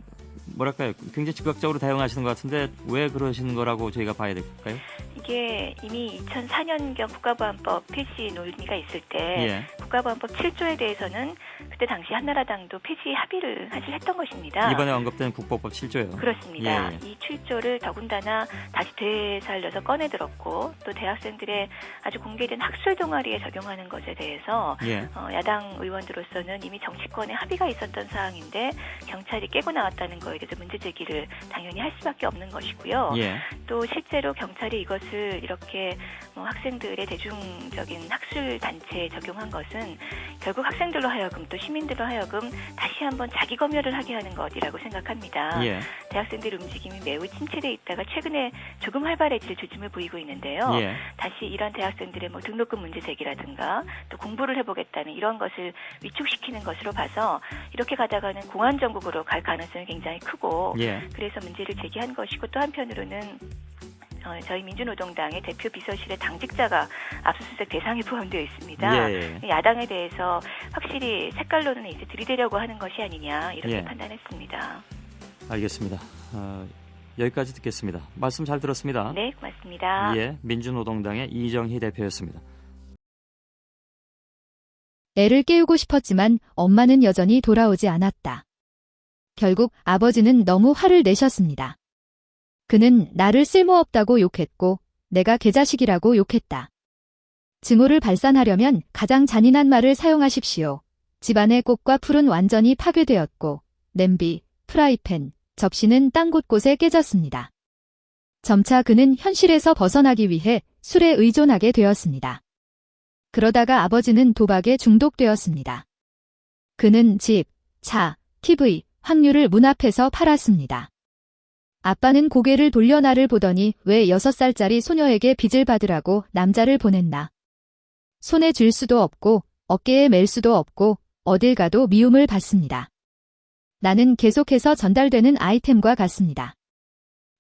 뭐랄까요? 굉장히 즉각적으로 대응하시는 것 같은데 왜 그러시는 거라고 저희가 봐야 될까요? 이게 이미 2004년경 국가보안법 폐지 논의가 있을 때 예. 국가보안법 7조에 대해서는 그때 당시 한나라당도 폐지 합의를 사실 했던 것입니다. 이번에 언급된 국보법 7조요. 그렇습니다. 예. 이 7조를 더군다나 다시 되살려서 꺼내들었고, 또 대학생들의 아주 공개된 학술 동아리에 적용하는 것에 대해서 예. 야당 의원들로서는 이미 정치권에 합의가 있었던 사항인데 경찰이 깨고 나왔다는 거에 대해서 문제 제기를 당연히 할 수밖에 없는 것이고요. 예. 또 실제로 경찰이 이것을 이렇게 학생들의 대중적인 학술 단체에 적용한 것은 결국 학생들로 하여금 또 시민들로 하여금 다시 한번 자기 검열을 하게 하는 것이라고 생각합니다. 예. 대학생들 움직임이 매우 침체돼 있다가 최근에 조금 활발해질 조짐을 보이고 있는데요. 예. 다시 이런 대학생들의 등록금 문제 제기라든가 또 공부를 해보겠다는 이런 것을 위축시키는 것으로 봐서 이렇게 가다가는 공안 정국으로 갈 가능성이 굉장히 크고, 예. 그래서 문제를 제기한 것이고, 또 한편으로는 저희 민주노동당의 대표 비서실의 당직자가 압수수색 대상에 포함되어 있습니다. 예. 야당에 대해서 확실히 색깔로는 이제 들이대려고 하는 것이 아니냐, 이렇게 예. 판단했습니다. 알겠습니다. 여기까지 듣겠습니다. 말씀 잘 들었습니다. 네, 고맙습니다. 예, 민주노동당의 이정희 대표였습니다. 애를 깨우고 싶었지만 엄마는 여전히 돌아오지 않았다. 결국 아버지는 너무 화를 내셨습니다. 그는 나를 쓸모없다고 욕했고 내가 개자식이라고 욕했다. 증오를 발산하려면 가장 잔인한 말을 사용하십시오. 집안의 꽃과 풀은 완전히 파괴되었고 냄비, 프라이팬, 접시는 땅 곳곳에 깨졌습니다. 점차 그는 현실에서 벗어나기 위해 술에 의존하게 되었습니다. 그러다가 아버지는 도박에 중독되었습니다. 그는 집, 차, TV, 확률을 문 앞에서 팔았습니다. 아빠는 고개를 돌려 나를 보더니 왜 6살짜리 소녀에게 빚을 받으라고 남자를 보냈나. 손에 쥘 수도 없고 어깨에 맬 수도 없고 어딜 가도 미움을 받습니다. 나는 계속해서 전달되는 아이템과 같습니다.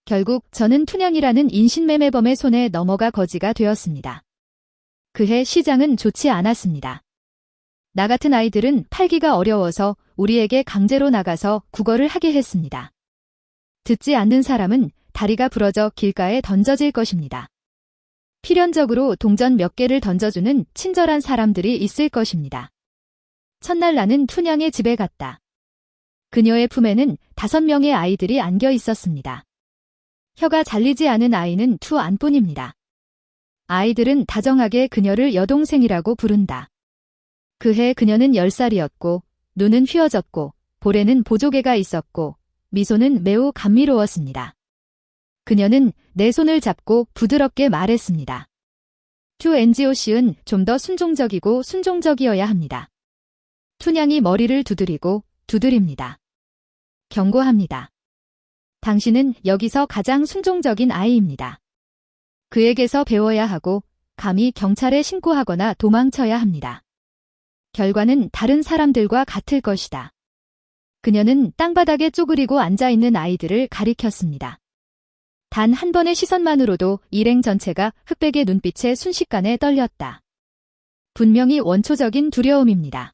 결국 저는 춘향이라는 인신매매범의 손에 넘어가 거지가 되었습니다. 그해 시장은 좋지 않았습니다. 나 같은 아이들은 팔기가 어려워서 우리에게 강제로 나가서 국어를 하게 했습니다. 듣지 않는 사람은 다리가 부러져 길가에 던져질 것입니다. 필연적으로 동전 몇 개를 던져주는 친절한 사람들이 있을 것입니다. 첫날 나는 춘향의 집에 갔다. 그녀의 품에는 5명의 아이들이 안겨 있었습니다. 혀가 잘리지 않은 아이는 2안뿐입니다. 아이들은 다정하게 그녀를 여동생이라고 부른다. 그해 그녀는 10살이었고 눈은 휘어졌고 볼에는 보조개가 있었고 미소는 매우 감미로웠습니다. 그녀는 내 손을 잡고 부드럽게 말했습니다. NGOC은 좀 더 순종적이고 순종적이어야 합니다. 춘향이 머리를 두드립니다. 경고합니다. 당신은 여기서 가장 순종적인 아이입니다. 그에게서 배워야 하고 감히 경찰에 신고하거나 도망쳐야 합니다. 결과는 다른 사람들과 같을 것이다. 그녀는 땅바닥에 쪼그리고 앉아있는 아이들을 가리켰습니다. 단 한 번의 시선만으로도 일행 전체가 흑백의 눈빛에 순식간에 떨렸다. 분명히 원초적인 두려움입니다.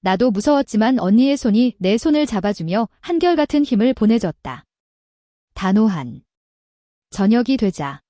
나도 무서웠지만 언니의 손이 내 손을 잡아주며 한결같은 힘을 보내줬다. 단호한. 저녁이 되자